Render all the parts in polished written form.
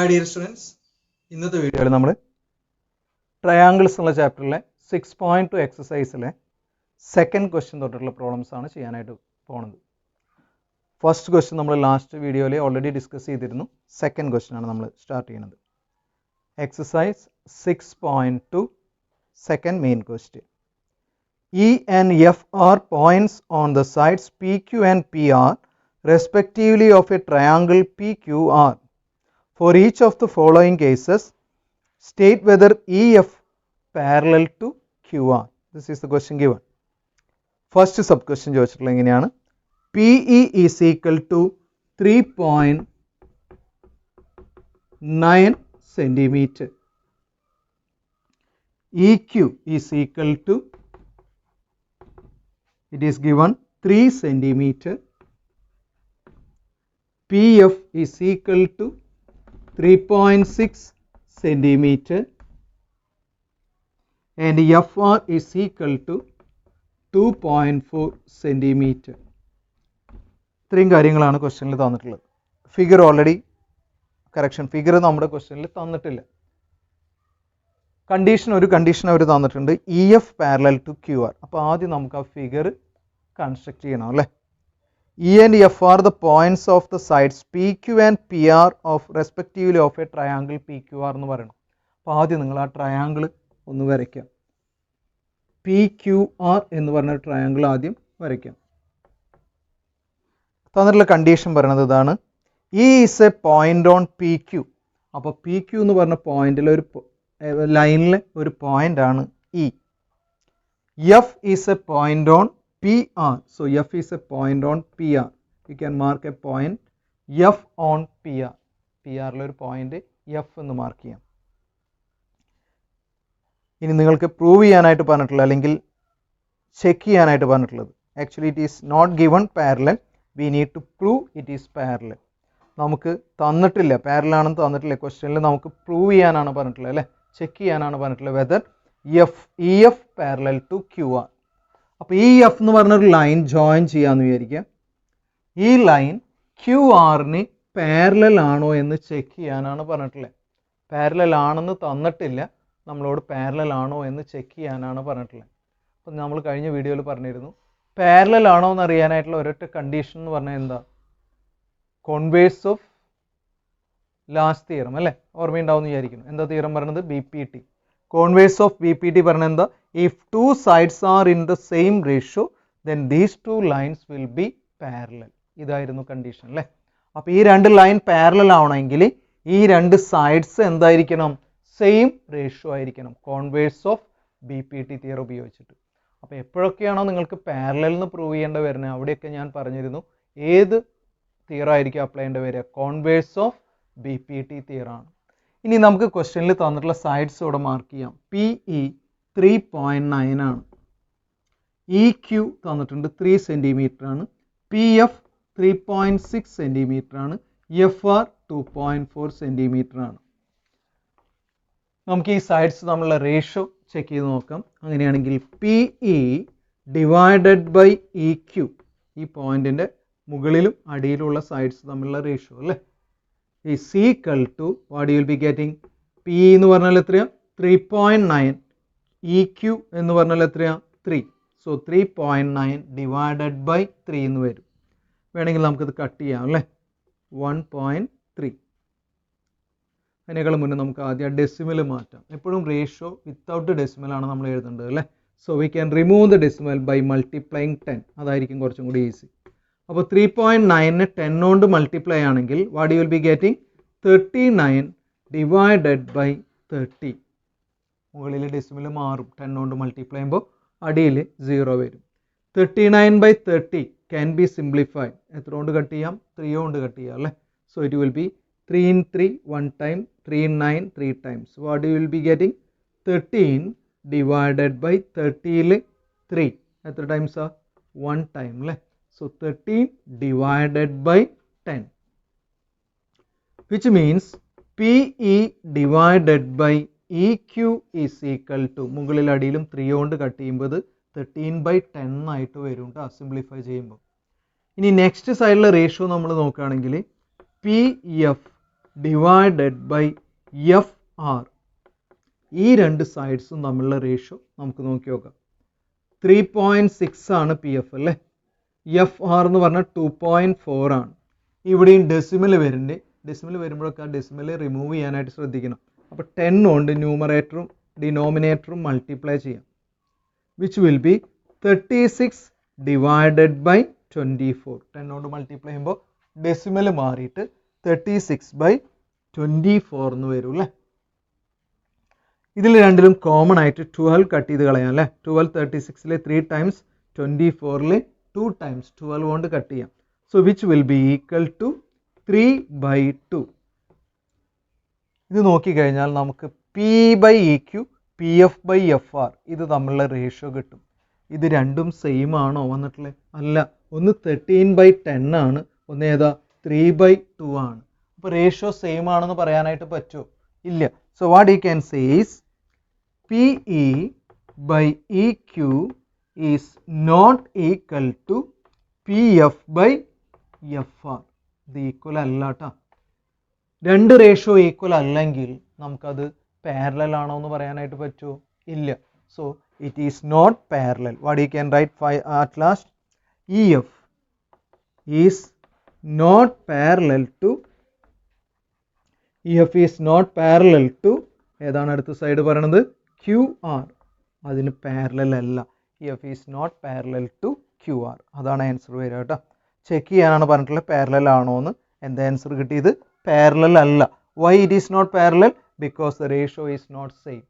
Hi dear students, ഇന്നത്തെ വീഡിയോയിൽ നമ്മൾ ട്രയാങ്കിൾസ് എന്നുള്ള ചാപ്റ്ററിലെ 6.2 എക്സസൈസിലെ സെക്കൻഡ് ക്വസ്റ്റ്യൻ തൊട്ടുള്ള പ്രോബ്ലംസ് ആണ് ചെയ്യാനായിട്ട് പോകുന്നത്. ഫസ്റ്റ് ക്വസ്റ്റ്യൻ നമ്മൾ ലാസ്റ്റ് വീഡിയോയിൽ ഓൾറെഡി ഡിസ്കസ് ചെയ്തിരുന്നു. സെക്കൻഡ് ക്വസ്റ്റ്യൻ ആണ് നമ്മൾ സ്റ്റാർട്ട് ചെയ്യുന്നത്. Exercise 6.2 second main question. E and F are points on the sides PQ and PR respectively of a triangle PQR. For each of the following cases, state whether EF parallel to QR. This is the question given. First sub question ചോദിച്ചിട്ടുള്ള എങ്ങനെയാണ്? PE is equal to 3.9 centimeter. EQ is equal to, it is given 3 centimeter. PF is equal to 3.6 centimeter and FR is equal to 2.4 centimeter. ഇത്രയും കാര്യങ്ങളാണ് ക്വസ്റ്റ്യനിൽ തന്നിട്ടുള്ളത്. Figure already figure നമ്മുടെ ക്വസ്റ്റ്യനിൽ തന്നിട്ടില്ല. ഒരു കണ്ടീഷൻ അവർ തന്നിട്ടുണ്ട്, EF പാരലൽ ടു QR. അപ്പോൾ ആദ്യം നമുക്ക് ആ ഫിഗർ കൺസ്ട്രക്ട് ചെയ്യണം അല്ലേ. E and F are the points of the sides PQ and PR of respectively of a triangle PQR എന്ന് പറയണം. അപ്പോൾ ആദ്യം നിങ്ങൾ ആ ട്രയാങ്കിൾ ഒന്ന് വരയ്ക്കാം. PQR എന്ന് പറഞ്ഞ ട്രയാങ്കിൾ ആദ്യം വരയ്ക്കാം. തന്നിട്ടുള്ള കണ്ടീഷൻ പറയുന്നത് ഇതാണ്, E is a point on PQ. അപ്പോൾ PQ എന്ന് പറഞ്ഞ പോയിന്റിൽ ഒരു ലൈനിലെ ഒരു പോയിന്റ് ആണ് E. F is a point on PR. So F is a point on PR. You can mark a point F on PR. PR ഒരു point F എന്ന് മാർക്ക് ചെയ്യാം. ഇനി നിങ്ങൾക്ക് പ്രൂവ് ചെയ്യാനായിട്ട് പറഞ്ഞിട്ടുള്ളത് അല്ലെങ്കിൽ ചെക്ക് ചെയ്യാനായിട്ട് പറഞ്ഞിട്ടുള്ളത്, actually it is not given parallel, we need to prove it is parallel. നമുക്ക് തന്നിട്ടില്ല, പാരലൽ ആണെന്ന് തന്നിട്ടില്ല ക്വസ്റ്റ്യനിൽ, നമുക്ക് പ്രൂവ് ചെയ്യാനാണ് പറഞ്ഞിട്ടുള്ളത് അല്ലേ, ചെക്ക് ചെയ്യാനാണ് പറഞ്ഞിട്ടുള്ളത് whether EF parallel to QR. അപ്പോൾ EF എന്ന് പറഞ്ഞൊരു ലൈൻ ജോയിൻ ചെയ്യാമെന്ന് വിചാരിക്കാം. ഈ ലൈൻ QR-ന് പാരലൽ ആണോ എന്ന് ചെക്ക് ചെയ്യാനാണ് പറഞ്ഞിട്ടുള്ളത്. പാരലൽ ആണെന്ന് തന്നിട്ടില്ല, നമ്മളോട് പാരലൽ ആണോ എന്ന് ചെക്ക് ചെയ്യാനാണ് പറഞ്ഞിട്ടുള്ളത്. അപ്പം നമ്മൾ കഴിഞ്ഞ വീഡിയോയിൽ പറഞ്ഞിരുന്നു, പാരലൽ ആണോ എന്ന് അറിയാനായിട്ടുള്ള ഒരൊറ്റ കണ്ടീഷൻ എന്ന് പറഞ്ഞാൽ എന്താ, കോൺവേഴ്സ് ഓഫ് ലാസ്റ്റ് തിയറം അല്ലേ, ഓർമ്മയുണ്ടാവും എന്ന് വിചാരിക്കുന്നു. എന്താ തിയറം പറയുന്നത്? BPT. കോൺവേഴ്സ് ഓഫ് BPT പറഞ്ഞ എന്താ, if two sides are in the same ratio then these two lines will be parallel. ഇതായിരുന്നു കണ്ടീഷൻ അല്ലേ. അപ്പോൾ ഈ രണ്ട് ലൈൻ പാരലൽ ആവണമെങ്കിൽ ഈ രണ്ട് സൈഡ്സ് എന്തായിരിക്കണം, സെയിം റേഷ്യോ ആയിരിക്കണം, കോൺവേഴ്സ് ഓഫ് BPT തിയറം ഉപയോഗിച്ചിട്ട്. അപ്പോൾ എപ്പോഴൊക്കെയാണോ നിങ്ങൾക്ക് പാരലൽ എന്ന് പ്രൂവ് ചെയ്യേണ്ട വരുന്നത്, അവിടെയൊക്കെ ഞാൻ പറഞ്ഞിരുന്നു ഏത് തിയറം ആയിരിക്കും അപ്ലൈ ചെയ്യേണ്ടി വരിക, കോൺവേഴ്സ് ഓഫ് BPT തിയറാണ്. ഇനി നമുക്ക് ക്വസ്റ്റ്യനിൽ തന്നിട്ടുള്ള സൈഡ്സ് ഇവിടെ മാർക്ക് ചെയ്യാം. PE 3.9 ആണ്, EQ തന്നിട്ടുണ്ട് 3 സെൻറ്റിമീറ്റർ ആണ്, PF 3.6 സെൻറ്റിമീറ്റർ ആണ്, FR 2.4 സെൻറ്റിമീറ്റർ ആണ്. നമുക്ക് ഈ സൈഡ്സ് തമ്മിലുള്ള റേഷ്യോ ചെക്ക് ചെയ്ത് നോക്കാം. അങ്ങനെയാണെങ്കിൽ PE ഡിവൈഡഡ് ബൈ EQ, ഈ പോയിന്റിൻ്റെ മുകളിലും അടിയിലുള്ള സൈഡ്സ് തമ്മിലുള്ള റേഷ്യോ അല്ലേ, is equal to what you will be getting, PE എന്ന് പറഞ്ഞാൽ എത്രയാ 3.9, EQ എന്ന് പറഞ്ഞാൽ എത്രയാ 3. സോ 3.9 ഡിവൈഡഡ് ബൈ 3 എന്ന് വരും. വേണമെങ്കിൽ നമുക്കിത് കട്ട് ചെയ്യാം അല്ലേ, 1.3. അതിനേക്കാൾ മുന്നേ നമുക്ക് ആദ്യം ഡെസിമൽ മാറ്റാം. എപ്പോഴും റേഷ്യോ വിത്തൗട്ട് ഡെസിമൽ ആണ് നമ്മൾ എഴുതേണ്ടത് അല്ലേ. So we can remove the decimal by multiplying 10. അതായിരിക്കും കുറച്ചും കൂടി ഈസി. അപ്പോൾ 3.9നെ 10 കൊണ്ട് മൾട്ടിപ്ലൈ ആണെങ്കിൽ what you will be getting 39 divided by 30. മുകളിൽ ഡെസിമൽ മാറും, 10 കൊണ്ട് മൾട്ടിപ്ലൈ ചെയ്യുമ്പോൾ അടിയിൽ 0 വരും. 39/30 ക്യാൻ ബി സിംപ്ലിഫൈഡ്. എത്ര കൊണ്ട് കട്ട് ചെയ്യാം? 3 കൊണ്ട് കട്ട് ചെയ്യാം അല്ലേ. So it will B 3 in 3 1 time, 3 in 9 3 times. What you will be getting? 13 divided by 30ൽ 3 എത്ര ടൈംസ് ആ? 1 time അല്ലേ. So 13 divided by 10, which means PE divided by EQ is equal to, മുകളിൽ അടിയിലും 3 കൊണ്ട് കട്ട് ചെയ്യുമ്പോൾ 13/10 ആയിട്ട് വരും കേട്ടോ സിംപ്ലിഫൈ ചെയ്യുമ്പോൾ. ഇനി നെക്സ്റ്റ് സൈഡിലെ റേഷ്യോ നമ്മൾ നോക്കുകയാണെങ്കിൽ PF divided by F R. ഈ രണ്ട് സൈഡ്സും തമ്മിലുള്ള റേഷ്യോ നമുക്ക് നോക്കി നോക്കാം. 3.6 ആണ് പി എഫ് അല്ലേ. എഫ് ആർ എന്ന് പറഞ്ഞാൽ 2.4 ആണ്. ഇവിടെയും ഡെസിമൽ വരുന്നുണ്ട്. ഡെസിമൽ വരുമ്പോഴൊക്കെ ആ ഡെസിമൽ റിമൂവ് ചെയ്യാനായിട്ട് ശ്രദ്ധിക്കണം. അപ്പോൾ 10 കൊണ്ട് ന്യൂമറേറ്ററും ഡിനോമിനേറ്ററും മൾട്ടിപ്ലൈ ചെയ്യാം. Which will be 36 divided by 24. 10 കൊണ്ട് മൾട്ടിപ്ലൈ ചെയ്യുമ്പോൾ ഡെസിമൽ മാറിയിട്ട് 36/24 എന്ന് വരും അല്ലേ. ഇതിൽ രണ്ടിലും കോമൺ ആയിട്ട് 12 കട്ട് ചെയ്ത് കളയാം അല്ലേ. 12 36 3 ടൈംസ്, 24 2 ടൈംസ്. 12 കൊണ്ട് കട്ട് ചെയ്യാം. So which will be equal to 3/2. ഇത് നോക്കിക്കഴിഞ്ഞാൽ നമുക്ക് P by E Q, P F by F R ഇത് തമ്മിലുള്ള റേഷ്യോ കിട്ടും. ഇത് രണ്ടും സെയിം ആണോ വന്നിട്ടുള്ളത്? അല്ല. ഒന്ന് 13/10 ആണ്, ഒന്ന് ഏതാ 3/2 ആണ്. അപ്പോൾ റേഷ്യോ സെയിം ആണെന്ന് പറയാനായിട്ട് പറ്റുമോ? ഇല്ല. So what you can say is P E by E Q is not equal to P F by F R. ഇത് ഈക്വൽ അല്ല കേട്ടോ. രണ്ട് റേഷ്യോ ഈക്വൽ അല്ലെങ്കിൽ നമുക്കത് പാരലൽ ആണോ എന്ന് പറയാനായിട്ട് പറ്റുമോ? ഇല്ല. So it is not parallel. What you can write at last? EF is not parallel to ഏതാണ് അടുത്ത സൈഡ് പറയണത്? QR. അതിന് പാരലൽ അല്ല. EF is not parallel to QR. അതാണ് ആൻസർ വരിക കേട്ടോ. ചെക്ക് ചെയ്യാനാണ് പറഞ്ഞിട്ടുള്ളത് പാരലൽ ആണോ എന്ന്. എന്താ ആൻസർ കിട്ടിയത്? പാരലൽ അല്ല. Why it is not parallel? Because the ratio is not same.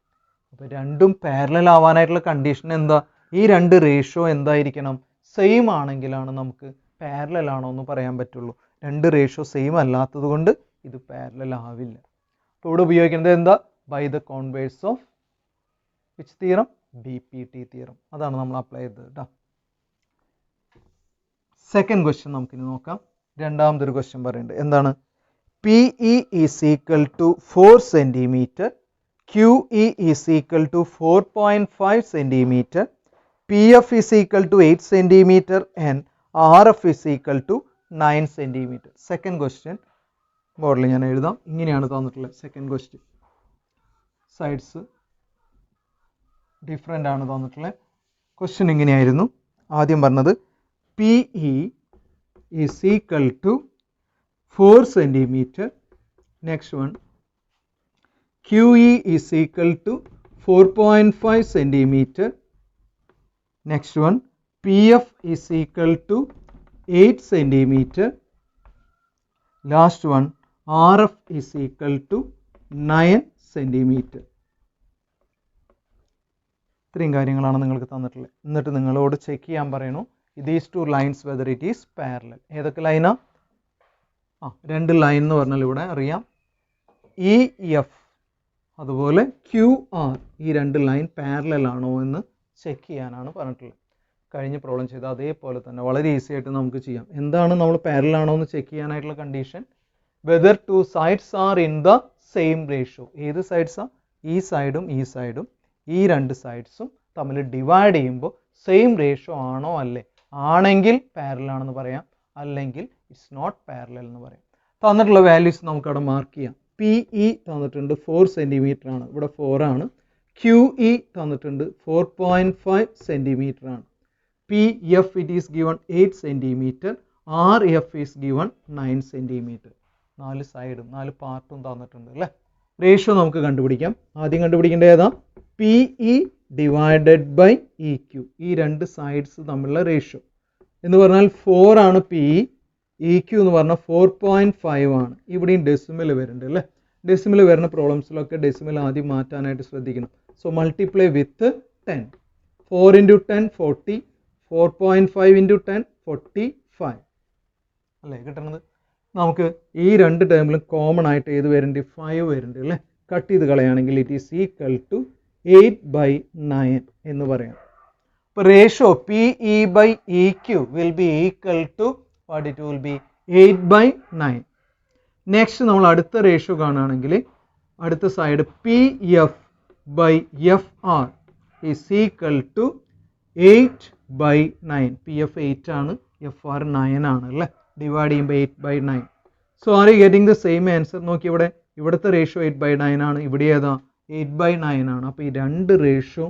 അപ്പോൾ രണ്ടും പാരലൽ ആവാനായിട്ടുള്ള കണ്ടീഷൻ എന്താ? ഈ രണ്ട് റേഷ്യോ എന്തായിരിക്കണം? സെയിം ആണെങ്കിലാണ് നമുക്ക് പാരലൽ ആണോ എന്ന് പറയാൻ പറ്റുള്ളൂ. രണ്ട് റേഷ്യോ സെയിം അല്ലാത്തത് കൊണ്ട് ഇത് പാരലൽ ആവില്ല. അപ്പോൾ ഇവിടെ ഉപയോഗിക്കുന്നത് എന്താ? By the converse of which theorem? BPT theorem. അതാണ് നമ്മൾ അപ്ലൈ ചെയ്തത് കേട്ടോ. സെക്കൻഡ് ക്വസ്റ്റ്യൻ നമുക്കിനി നോക്കാം. രണ്ടാമതൊരു ക്വസ്റ്റ്യൻ പറയുന്നുണ്ട്. എന്താണ്? PE is equal to 4 centimeter, QE is equal to 4.5 centimeter, PF is equal to 8 centimeter and RF is equal to 9 centimeter. Second question ബോർഡിൽ ഞാൻ എഴുതാം. ഇങ്ങനെയാണ് തന്നിട്ടുള്ളത് സെക്കൻഡ് ക്വസ്റ്റ്യൻ. സൈഡ്സ് ഡിഫറെൻ്റ് ആണ് തന്നിട്ടുള്ളത്. ക്വസ്റ്റ്യൻ ഇങ്ങനെയായിരുന്നു. ആദ്യം പറഞ്ഞത് PE is equal to 4 centimeter. Next one, QE is equal to 4.5 centimeter. Next one, PF is equal to 8 centimeter. Last one, RF is equal to 9 centimeter. ഇത്രയും കാര്യങ്ങളാണ് നിങ്ങൾക്ക് തന്നിട്ടുള്ളത്. എന്നിട്ട് നിങ്ങളോട് ചെക്ക് ചെയ്യാൻ പറയണു these two lines whether it is parallel. ഏതൊക്കെ ലൈനാ? രണ്ട് ലൈൻ എന്ന് പറഞ്ഞാൽ ഇവിടെ അറിയാം EF അതുപോലെ QR. ഈ രണ്ട് ലൈൻ പാരലൽ ആണോ എന്ന് ചെക്ക് ചെയ്യാനാണ് പറഞ്ഞിട്ടുള്ളത്. കഴിഞ്ഞ പ്രോബ്ലം ചെയ്ത അതേപോലെ തന്നെ വളരെ ഈസി ആയിട്ട് നമുക്ക് ചെയ്യാം. എന്താണ് നമ്മൾ പാരലൽ ആണോ എന്ന് ചെക്ക് ചെയ്യാനായിട്ടുള്ള condition? Whether two sides are in the same ratio. ഏത് സൈഡ്സാ? ഈ സൈഡും ഈ സൈഡും, ഈ രണ്ട് സൈഡ്സും തമ്മിൽ ഡിവൈഡ് ചെയ്യുമ്പോൾ സെയിം റേഷ്യോ ആണോ അല്ലേ? ആണെങ്കിൽ പാരലൽ ആണെന്ന് പറയാം, അല്ലെങ്കിൽ ഇറ്റ്സ് നോട്ട് പാരലൽ എന്ന് പറയാം. തന്നിട്ടുള്ള വാല്യൂസ് നമുക്കവിടെ മാർക്ക് ചെയ്യാം. PE തന്നിട്ടുണ്ട് 4 സെൻറ്റിമീറ്റർ ആണ്, ഇവിടെ 4 ആണ്. QE തന്നിട്ടുണ്ട് 4.5 സെൻറ്റിമീറ്റർ ആണ്. PF it is given 8 centimetre. RF is given 9 centimetre. 4 സൈഡും 4 പാർട്ടും തന്നിട്ടുണ്ട് അല്ലേ. റേഷ്യോ നമുക്ക് കണ്ടുപിടിക്കാം. ആദ്യം കണ്ടുപിടിക്കേണ്ടത് ഏതാ? PE divided by EQ. ഈ രണ്ട് സൈഡ്സ് തമ്മിലുള്ള റേഷ്യോ എന്ന് പറഞ്ഞാൽ 4 ആണ് PE, EQ എന്ന് പറഞ്ഞാൽ 4.5 ആണ്. ഇവിടെയും ഡെസിമൽ വരുന്നുണ്ട് അല്ലേ. ഡെസിമൽ വരുന്ന പ്രോബ്ലംസിലൊക്കെ ഡെസിമൽ ആദ്യം മാറ്റാനായിട്ട് ശ്രദ്ധിക്കണം. So multiply with 10. 4 × 10 40, 4.5 × 10 45 അല്ലേ കിട്ടണത്. നമുക്ക് ഈ രണ്ട് ടേമിലും കോമൺ ആയിട്ട് ഏത് വരുന്നുണ്ട്? 5 വരുന്നുണ്ട് അല്ലേ. കട്ട് ചെയ്ത് കളയാണെങ്കിൽ ഇറ്റ് ഈസ് ഈക്വൽ ടു 8/9 എന്ന് പറയാം. അപ്പോൾ ratio PE by EQ will be equal to what it will be? 8/9. Next നമ്മൾ അടുത്ത റേഷ്യോ കാണുകയാണെങ്കിൽ അടുത്ത side PF by FR is equal to 8/9. PF 8 ആണ്, FR 9 ആണ് അല്ലേ. ഡിവൈഡ് ചെയ്യുമ്പോൾ 8/9. So are you getting the same answer? നോക്കി ഇവിടുത്തെ റേഷ്യോ 8/9 ആണ്, ഇവിടെ ഏതാ 8/9 ആണ്. അപ്പോൾ ഈ രണ്ട് റേഷ്യോ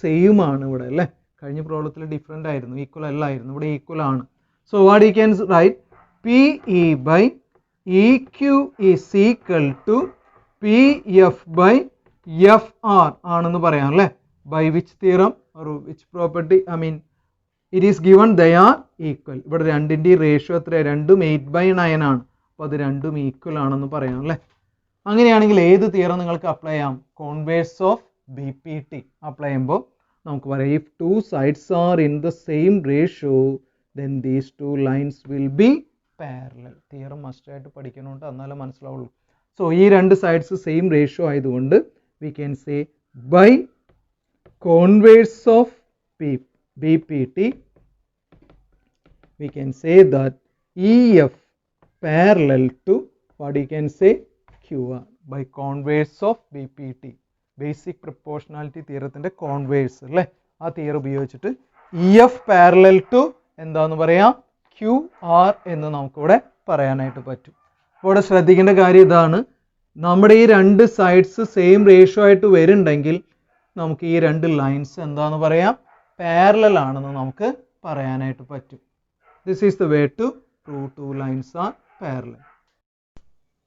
സെയിം ആണ് ഇവിടെ അല്ലേ. കഴിഞ്ഞ പ്രോബ്ലത്തിൽ ഡിഫറെൻ്റ് ആയിരുന്നു, ഈക്വൽ അല്ലായിരുന്നു, ഇവിടെ ഈക്വൽ ആണ്. So what you can write? PE/EQ is equal to PF/FR ആണെന്ന് പറയാം അല്ലേ. By which theorem or which property? I mean it is given they are equal. ഇവിടെ രണ്ടിൻ്റെയും റേഷ്യോ എത്രയാണ്? രണ്ടും 8/9 ആണ്. അപ്പോൾ അത് രണ്ടും ഈക്വൽ ആണെന്ന് പറയാം അല്ലേ. അങ്ങനെയാണെങ്കിൽ ഏത് തിയറം നിങ്ങൾക്ക് അപ്ലൈ ചെയ്യാം? കോൺവേഴ്സ് ഓഫ് BPT അപ്ലൈ ചെയ്യുമ്പോൾ നമുക്ക് പറയാം, if two sides are in the same ratio then these two lines will be parallel. Theorem must ആയിട്ട് പഠിക്കണോണ്ട് എന്നാലേ മനസ്സിലാവുള്ളൂ. സോ ഈ രണ്ട് സൈഡ്സ് സെയിം റേഷ്യോ ആയതുകൊണ്ട് we can say by converse of BPT we can say that EF parallel to what you can say QR by converse of BPT. Basic proportionality തിയറത്തിൻ്റെ converse അല്ലേ, ആ തിയർ ഉപയോഗിച്ചിട്ട് EF പാരലൽ ടു എന്താന്ന് പറയാം? QR എന്ന് നമുക്കിവിടെ പറയാനായിട്ട് പറ്റും. ഇവിടെ ശ്രദ്ധിക്കേണ്ട കാര്യം ഇതാണ്, നമ്മുടെ ഈ രണ്ട് സൈഡ്സ് സെയിം റേഷ്യോ ആയിട്ട് വരുന്നുണ്ടെങ്കിൽ നമുക്ക് ഈ രണ്ട് ലൈൻസ് എന്താന്ന് പറയാം? പാരലൽ ആണെന്ന് നമുക്ക് പറയാനായിട്ട് പറ്റും. This is the way to prove two lines are parallel.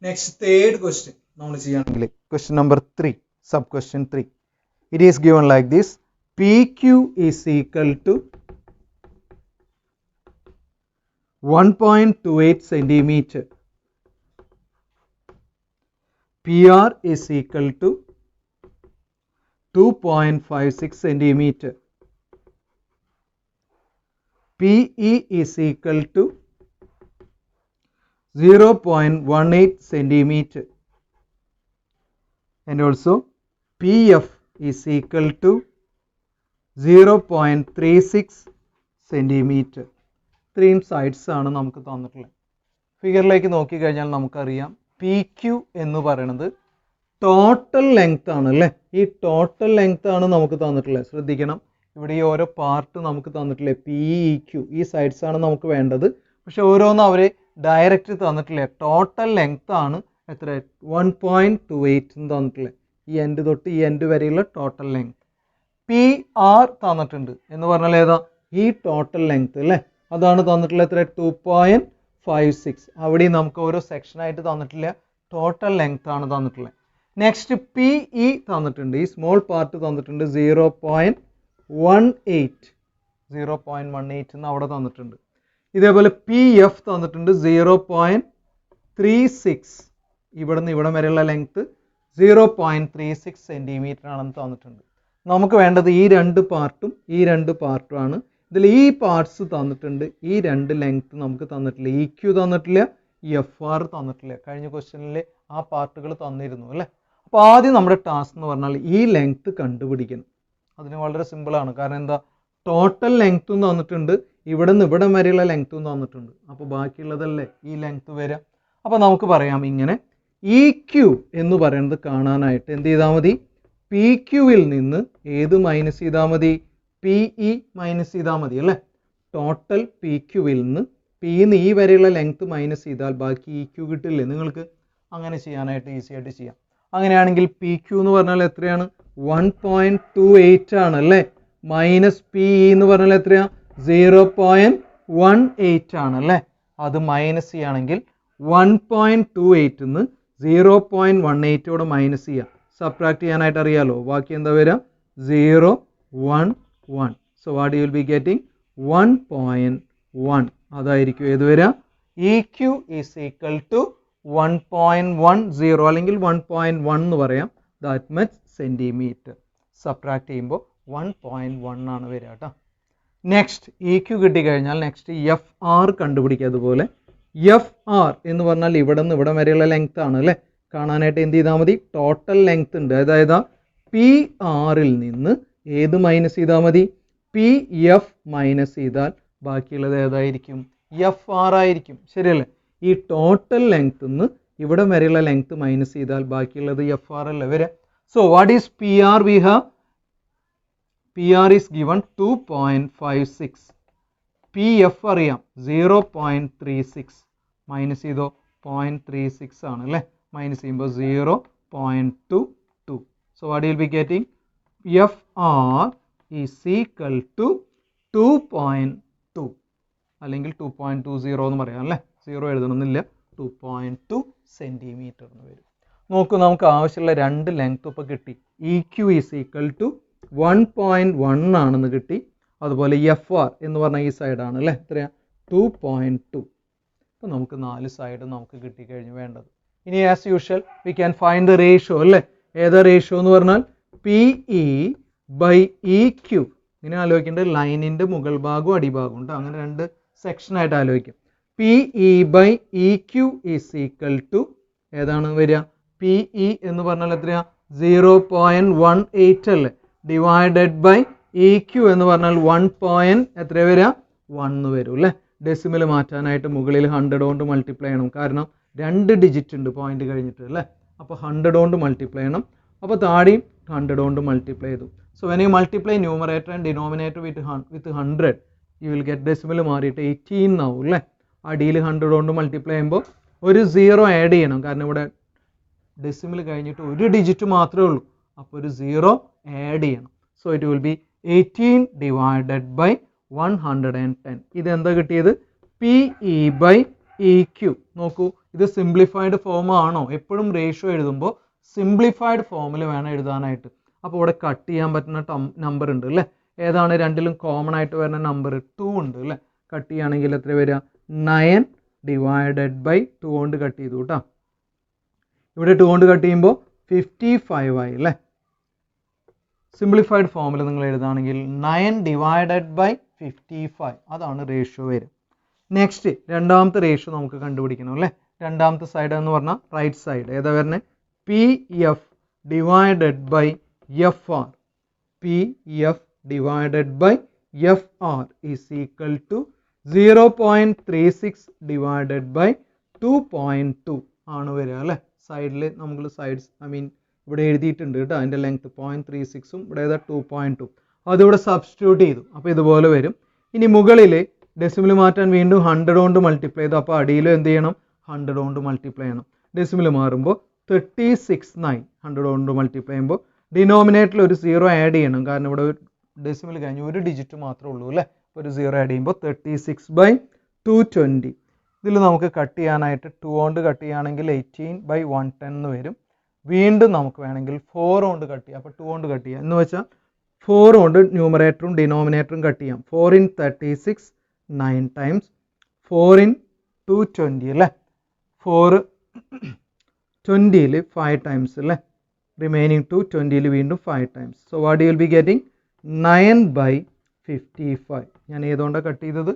Next third question നമ്മൾ ചെയ്യുകയാണെങ്കിൽ question number 3, sub question 3. It is given like this: PQ is equal to 1.28 centimeter. PR is equal to 2.56 centimeter. PE is equal to 0.18 centimeter. And also PF is equal to 0.36 centimeter. ഇത്രയും sides ആണ് നമുക്ക് തന്നിട്ടുള്ളത്. ഫിഗറിലേക്ക് നോക്കിക്കഴിഞ്ഞാൽ നമുക്കറിയാം PQ എന്ന് പറയുന്നത് total length ആണ് അല്ലേ. ഈ ടോട്ടൽ ലെങ്ത് ആണ് നമുക്ക് തന്നിട്ടുള്ളത്. ശ്രദ്ധിക്കണം, ഇവിടെ ഈ ഓരോ പാർട്ട് നമുക്ക് തന്നിട്ടില്ലേ, PEQ ഈ സൈഡ്സ് ആണ് നമുക്ക് വേണ്ടത്. പക്ഷെ ഓരോന്നും അവർ ഡയറക്റ്റ് തന്നിട്ടില്ലേ. ടോട്ടൽ ലെങ്ത് ആണ് എത്ര? 1.28 തന്നിട്ടില്ലേ. ഈ എൻഡ് തൊട്ട് ഈ എൻഡ് വരെയുള്ള ടോട്ടൽ ലെങ്ത്. PR തന്നിട്ടുണ്ട് എന്ന് പറഞ്ഞാൽ ഏതാ? ഈ ടോട്ടൽ ലെങ്ത് അല്ലേ, അതാണ് തന്നിട്ടുള്ളത്. എത്ര? 2.56. അവിടെ നമുക്ക് ഓരോ സെക്ഷനായിട്ട് തന്നിട്ടില്ല, ടോട്ടൽ ലെങ്ത് ആണ് തന്നിട്ടുള്ളത്. നെക്സ്റ്റ് PE തന്നിട്ടുണ്ട്, ഈ സ്മോൾ പാർട്ട് തന്നിട്ടുണ്ട് 0.18 എന്ന് അവിടെ തന്നിട്ടുണ്ട്. ഇതേപോലെ PF തന്നിട്ടുണ്ട് 0.36. ഇവിടെ നിന്ന് ഇവിടെ വരെയുള്ള ലെങ്ത് 0.36 സെൻറ്റിമീറ്റർ ആണെന്ന് തന്നിട്ടുണ്ട്. നമുക്ക് വേണ്ടത് ഈ രണ്ട് പാർട്ടും ആണ്. ഇതിൽ ഈ പാർട്സ് തന്നിട്ടുണ്ട്, ഈ രണ്ട് ലെങ്ത് നമുക്ക് തന്നിട്ടില്ല. EQ തന്നിട്ടില്ല, FR തന്നിട്ടില്ല. കഴിഞ്ഞ ക്വസ്റ്റ്യനിൽ ആ പാർട്ടുകൾ തന്നിരുന്നു അല്ലേ. അപ്പോൾ ആദ്യം നമ്മുടെ ടാസ്ക് എന്ന് പറഞ്ഞാൽ ഈ ലെങ്ത് കണ്ടുപിടിക്കണം. അതിന് വളരെ സിമ്പിളാണ്. കാരണം എന്താ? ടോട്ടൽ ലെങ്ത്തും തന്നിട്ടുണ്ട്, ഇവിടെ നിന്ന് ഇവിടെ വരെയുള്ള ലെങ്ത്തും തന്നിട്ടുണ്ട്. അപ്പോൾ ബാക്കിയുള്ളതല്ലേ ഈ ലെങ്ത് വരാം. അപ്പോൾ നമുക്ക് പറയാം ഇങ്ങനെ, EQ എന്ന് പറയുന്നത് കാണാനായിട്ട് എന്ത് ചെയ്താൽ മതി? PQവിൽ നിന്ന് ഏത് മൈനസ് ചെയ്താൽ മതി? PE മൈനസ് ചെയ്താൽ മതി അല്ലേ. ടോട്ടൽ PQവിൽ നിന്ന് Pന്ന് ഈ വരെയുള്ള ലെങ്ത് മൈനസ് ചെയ്താൽ ബാക്കി EQ കിട്ടില്ലേ നിങ്ങൾക്ക്? അങ്ങനെ ചെയ്യാനായിട്ട് ഈസി ആയിട്ട് ചെയ്യാം. അങ്ങനെയാണെങ്കിൽ PQ എന്ന് പറഞ്ഞാൽ എത്രയാണ്? 1.28 ആണ് അല്ലേ. മൈനസ് PE എന്ന് പറഞ്ഞാൽ എത്രയാണ്? 0.18 ആണ് അല്ലേ. അത് മൈനസ് ചെയ്യുകയാണെങ്കിൽ 1.28 നിന്ന് 0.18 മൈനസ് ചെയ്യാം. സബ്ട്രാക്ട് ചെയ്യാനായിട്ട് അറിയാലോ. ബാക്കി എന്താ വരിക? 0.11. So what you will be getting? 1.1. അതായിരിക്കും ഏത് വരിക? EQ ഈസ് ഈക്വൽ ടു 1.10 അല്ലെങ്കിൽ 1.1 എന്ന് പറയാം. That much centimetre. സബ്ട്രാക്ട് ചെയ്യുമ്പോൾ 1.1 ആണ് വരിക കേട്ടോ. നെക്സ്റ്റ് EQ കിട്ടിക്കഴിഞ്ഞാൽ നെക്സ്റ്റ് FR കണ്ടുപിടിക്കുക. അതുപോലെ FR എന്ന് പറഞ്ഞാൽ ഇവിടെ നിന്ന് ഇവിടെ വരെയുള്ള ലെങ്ത് ആണ് അല്ലേ. കാണാനായിട്ട് എന്ത് ചെയ്താൽ മതി? ടോട്ടൽ ലെങ്ത് ഉണ്ട്, അതായത് PRൽ നിന്ന് ഏത് മൈനസ് ചെയ്താൽ മതി? PF മൈനസ് ചെയ്താൽ ബാക്കിയുള്ളത് ഏതായിരിക്കും? FR ആയിരിക്കും. ശരിയല്ലേ. ഈ ടോട്ടൽ ലെങ്ത് നിന്ന് ഇവിടെ വരെയുള്ള ലെങ്ത് മൈനസ് ചെയ്താൽ ബാക്കിയുള്ളത് FR അല്ലേ വരെ. So what is PR? We have PR is given 2.56. PF അറിയാം 0.36. മൈനസ് ചെയ്തോ 0.36 ആണ് അല്ലേ, മൈനസ് ചെയ്യുമ്പോൾ 0.22. So what you will be getting, FR is equal to 2.2 അല്ലെങ്കിൽ 2.20 എന്ന് പറയാം അല്ലേ, 0 എഴുതണമെന്നില്ല, 2.2 സെൻറ്റിമീറ്റർ എന്ന് വരും. നോക്കൂ, നമുക്ക് ആവശ്യമുള്ള രണ്ട് ലെങ്ത് ഇപ്പോൾ കിട്ടി. EQ ഈസ് ഈക്വൽ ടു 1.1 ആണെന്ന് കിട്ടി. അതുപോലെ FR എന്ന് പറഞ്ഞാൽ ഈ സൈഡാണ് അല്ലേ, എത്രയാ 2.2. അപ്പോൾ നമുക്ക് 4 സൈഡ് നമുക്ക് കിട്ടിക്കഴിഞ്ഞ് വേണ്ടത്. ഇനി as usual we can find the ratio അല്ലേ. ഏതാ റേഷ്യോ എന്ന് പറഞ്ഞാൽ PE/EQ. ഇങ്ങനെ ആലോചിക്കേണ്ടത് ലൈനിൻ്റെ മുകൾ ഭാഗവും അടിഭാഗവും ഉണ്ട്, അങ്ങനെ രണ്ട് സെക്ഷനായിട്ട് ആലോചിക്കും. PE/EQ ഈസ് ഈക്വൽ ടു ഏതാണ് വരിക, PE എന്ന് പറഞ്ഞാൽ എത്രയാ 0.18 അല്ലേ, ഡിവൈഡഡ് ബൈ EQ എന്ന് പറഞ്ഞാൽ 1. എത്ര വരിക 1 വരും അല്ലേ. ഡെസിമൽ മാറ്റാനായിട്ട് മുകളിൽ 100 കൊണ്ട് മൾട്ടിപ്ലൈ ചെയ്യണം, കാരണം 2 ഡിജിറ്റ് ഉണ്ട് പോയിന്റ് കഴിഞ്ഞിട്ട് അല്ലേ. അപ്പോൾ 100 കൊണ്ട് മൾട്ടിപ്ലൈ ചെയ്യണം. അപ്പോൾ താഴെയും 100 കൊണ്ട് മൾട്ടിപ്ലൈ ചെയ്തു. So when you multiply numerator and denominator with 100 U will get decimal മാറിയിട്ട് 18 ആവും അല്ലേ. അടിയിൽ 100 കൊണ്ട് മൾട്ടിപ്ലൈ ചെയ്യുമ്പോൾ ഒരു 0 ആഡ് ചെയ്യണം, കാരണം ഇവിടെ ഡെസിമൽ കഴിഞ്ഞിട്ട് ഒരു ഡിജിറ്റ് മാത്രമേ ഉള്ളൂ, അപ്പോൾ ഒരു 0 ആഡ് ചെയ്യണം. So it will be 18 divided by 110. ഇതെന്താ കിട്ടിയത്, PE/EQ. നോക്കൂ, ഇത് സിംപ്ലിഫൈഡ് ഫോം ആണോ, എപ്പോഴും റേഷ്യോ എഴുതുമ്പോൾ സിംപ്ലിഫൈഡ് ഫോമിൽ വേണം എഴുതാനായിട്ട്. അപ്പോൾ ഇവിടെ കട്ട് ചെയ്യാൻ പറ്റുന്ന നമ്പർ ഉണ്ട് അല്ലേ. ഏതാണ് രണ്ടിലും കോമൺ ആയിട്ട് വരുന്ന നമ്പർ 2 ഉണ്ട് അല്ലേ. കട്ട് ചെയ്യുകയാണെങ്കിൽ എത്ര വരിക, 9 ഡിവൈഡഡ് ബൈ 2 കൊണ്ട് കട്ട് ചെയ്തു കേട്ടോ. ഇവിടെ 2 കൊണ്ട് കട്ട് ചെയ്യുമ്പോൾ 55 ആയി അല്ലേ. സിംപ്ലിഫൈഡ് ഫോമിൽ നിങ്ങൾ എഴുതുകയാണെങ്കിൽ 9 ഡിവൈഡഡ് ബൈ 55 അതാണ് റേഷ്യോ വരും. നെക്സ്റ്റ് രണ്ടാമത്തെ റേഷ്യോ നമുക്ക് കണ്ടുപിടിക്കണം അല്ലേ. രണ്ടാമത്തെ സൈഡ് എന്ന് പറഞ്ഞാൽ റൈറ്റ് സൈഡ് ഏതാ വരുന്നത്, PF divided by FR. PF divided by FR is equal to 0.36 divided by 2.2 ആണ് വരിക അല്ലേ. സൈഡിൽ നമ്മൾ സൈഡ്സ് ഇവിടെ എഴുതിയിട്ടുണ്ട് കേട്ടോ, അതിൻ്റെ ലെങ്ത് 0.36ഉം ഇവിടെ ഏതാ 2.2, അതിവിടെ സബ്സ്റ്റിറ്റ്യൂട്ട് ചെയ്തു. അപ്പോൾ ഇതുപോലെ വരും. ഇനി മുകളിൽ ഡെസിമൽ മാറ്റാൻ വീണ്ടും 100 കൊണ്ട് മൾട്ടിപ്ലൈ ചെയ്തു, അപ്പോൾ അടിയിലും എന്ത് ചെയ്യണം, 100 കൊണ്ട് മൾട്ടിപ്ലൈ ചെയ്യണം. ഡെസിമൽ മാറുമ്പോൾ 36 100 കൊണ്ട് മൾട്ടിപ്ലൈ ചെയ്യുമ്പോൾ ഡിനോമിനേറ്ററിൽ ഒരു 0 ആഡ് ചെയ്യണം, കാരണം ഇവിടെ ഡെസിമൽ കഴിഞ്ഞ് ഒരു ഡിജിറ്റ് മാത്രമേ ഉള്ളൂ അല്ലേ. ഒരു 0 ആഡ് ചെയ്യുമ്പോൾ 36/220. ഇതിൽ നമുക്ക് കട്ട് ചെയ്യാനായിട്ട് 2 കൊണ്ട് കട്ട് ചെയ്യുകയാണെങ്കിൽ 18/110 എന്ന് വരും. വീണ്ടും നമുക്ക് വേണമെങ്കിൽ 4 കൊണ്ട് കട്ട് ചെയ്യാം. അപ്പോൾ 2 കൊണ്ട് കട്ട് ചെയ്യാം എന്ന് വെച്ചാൽ 4 കൊണ്ട് ന്യൂമറേറ്ററും ഡിനോമിനേറ്ററും കട്ട് ചെയ്യാം. 4 in 36 9 times, 4 in 220 അല്ലേ. 4 20ൽ 5 times അല്ലേ, റിമൈനിങ് 220ൽ വീണ്ടും 5 times. So what you will be getting 9/55. ഞാൻ ഏതുകൊണ്ടാണ് കട്ട് ചെയ്തത്,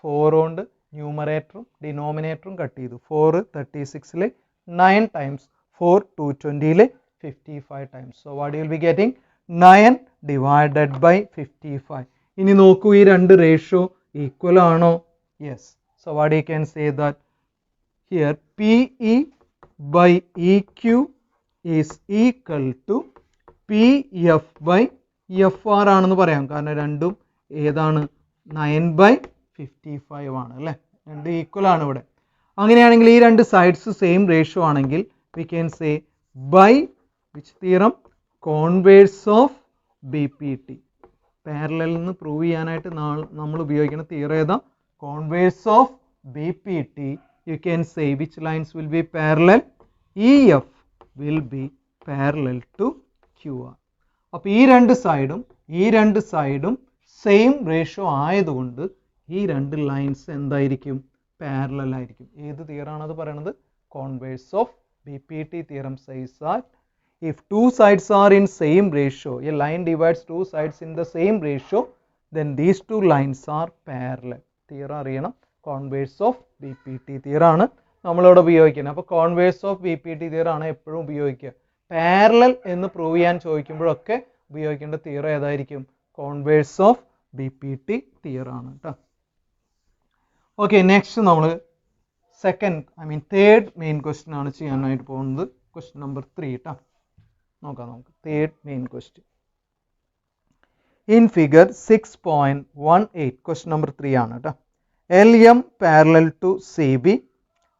4 കൊണ്ട് ന്യൂമറേറ്ററും ഡിനോമിനേറ്ററും കട്ട് ചെയ്തു. 4 36ൽ 9 times, 4 220ൽ 55 times. So what you will be getting, 9 divided by 55. ഇനി നോക്കൂ, ഈ രണ്ട് റേഷ്യോ ഈക്വൽ ആണോ? Yes. So what you can say that here PE/EQ is equal to PF/FR ആണെന്ന് പറയാം, കാരണം രണ്ടും ഏതാണ് 9/55 ആണ് അല്ലേ. രണ്ട് ഈക്വൽ ആണ് ഇവിടെ. അങ്ങനെയാണെങ്കിൽ ഈ രണ്ട് സൈഡ്സ് സെയിം റേഷ്യോ ആണെങ്കിൽ we can say by which theorem, converse of BPT. Parallel നിന്ന് പ്രൂവ് ചെയ്യാനായിട്ട് നമ്മൾ ഉപയോഗിക്കുന്ന തിയറം ഏതാ, converse of BPT. You can say which lines will be parallel, EF will be parallel to QR. അപ്പോൾ ഈ രണ്ട് സൈഡും സെയിം റേഷ്യോ ആയതുകൊണ്ട് ഈ രണ്ട് ലൈൻസ് എന്തായിരിക്കും, പാരലൽ ആയിരിക്കും. ഏത് തിയറാണ് അത് പറയുന്നത്, converse of BPT theorem says that if two sides are in same ratio, a line divides two sides in the same ratio, then these two lines are parallel. Theorem അറിയണം, converse of BPT theorem ആണ് നമ്മളിവിടെ ഉപയോഗിക്കുന്നത്. അപ്പോൾ converse of BPT theorem ആണ് എപ്പോഴും ഉപയോഗിക്കുക. Parallel എന്ന് prove ചെയ്യാൻ ചോദിക്കുമ്പോഴൊക്കെ ഉപയോഗിക്കേണ്ട തിയറം ഏതായിരിക്കും, converse of BPT തിയറം ആണ് കേട്ടോ. ഓക്കെ, നെക്സ്റ്റ് നമ്മൾ തേർഡ് മെയിൻ ക്വസ്റ്റ്യൻ ആണ് ചെയ്യാനായിട്ട് പോകുന്നത്. ക്വസ്റ്റ്യൻ നമ്പർ 3 കേട്ടോ. നോക്കാം നമുക്ക് third main question. In figure 6.18 question number 3 ആണ് കേട്ടോ. LM parallel to CB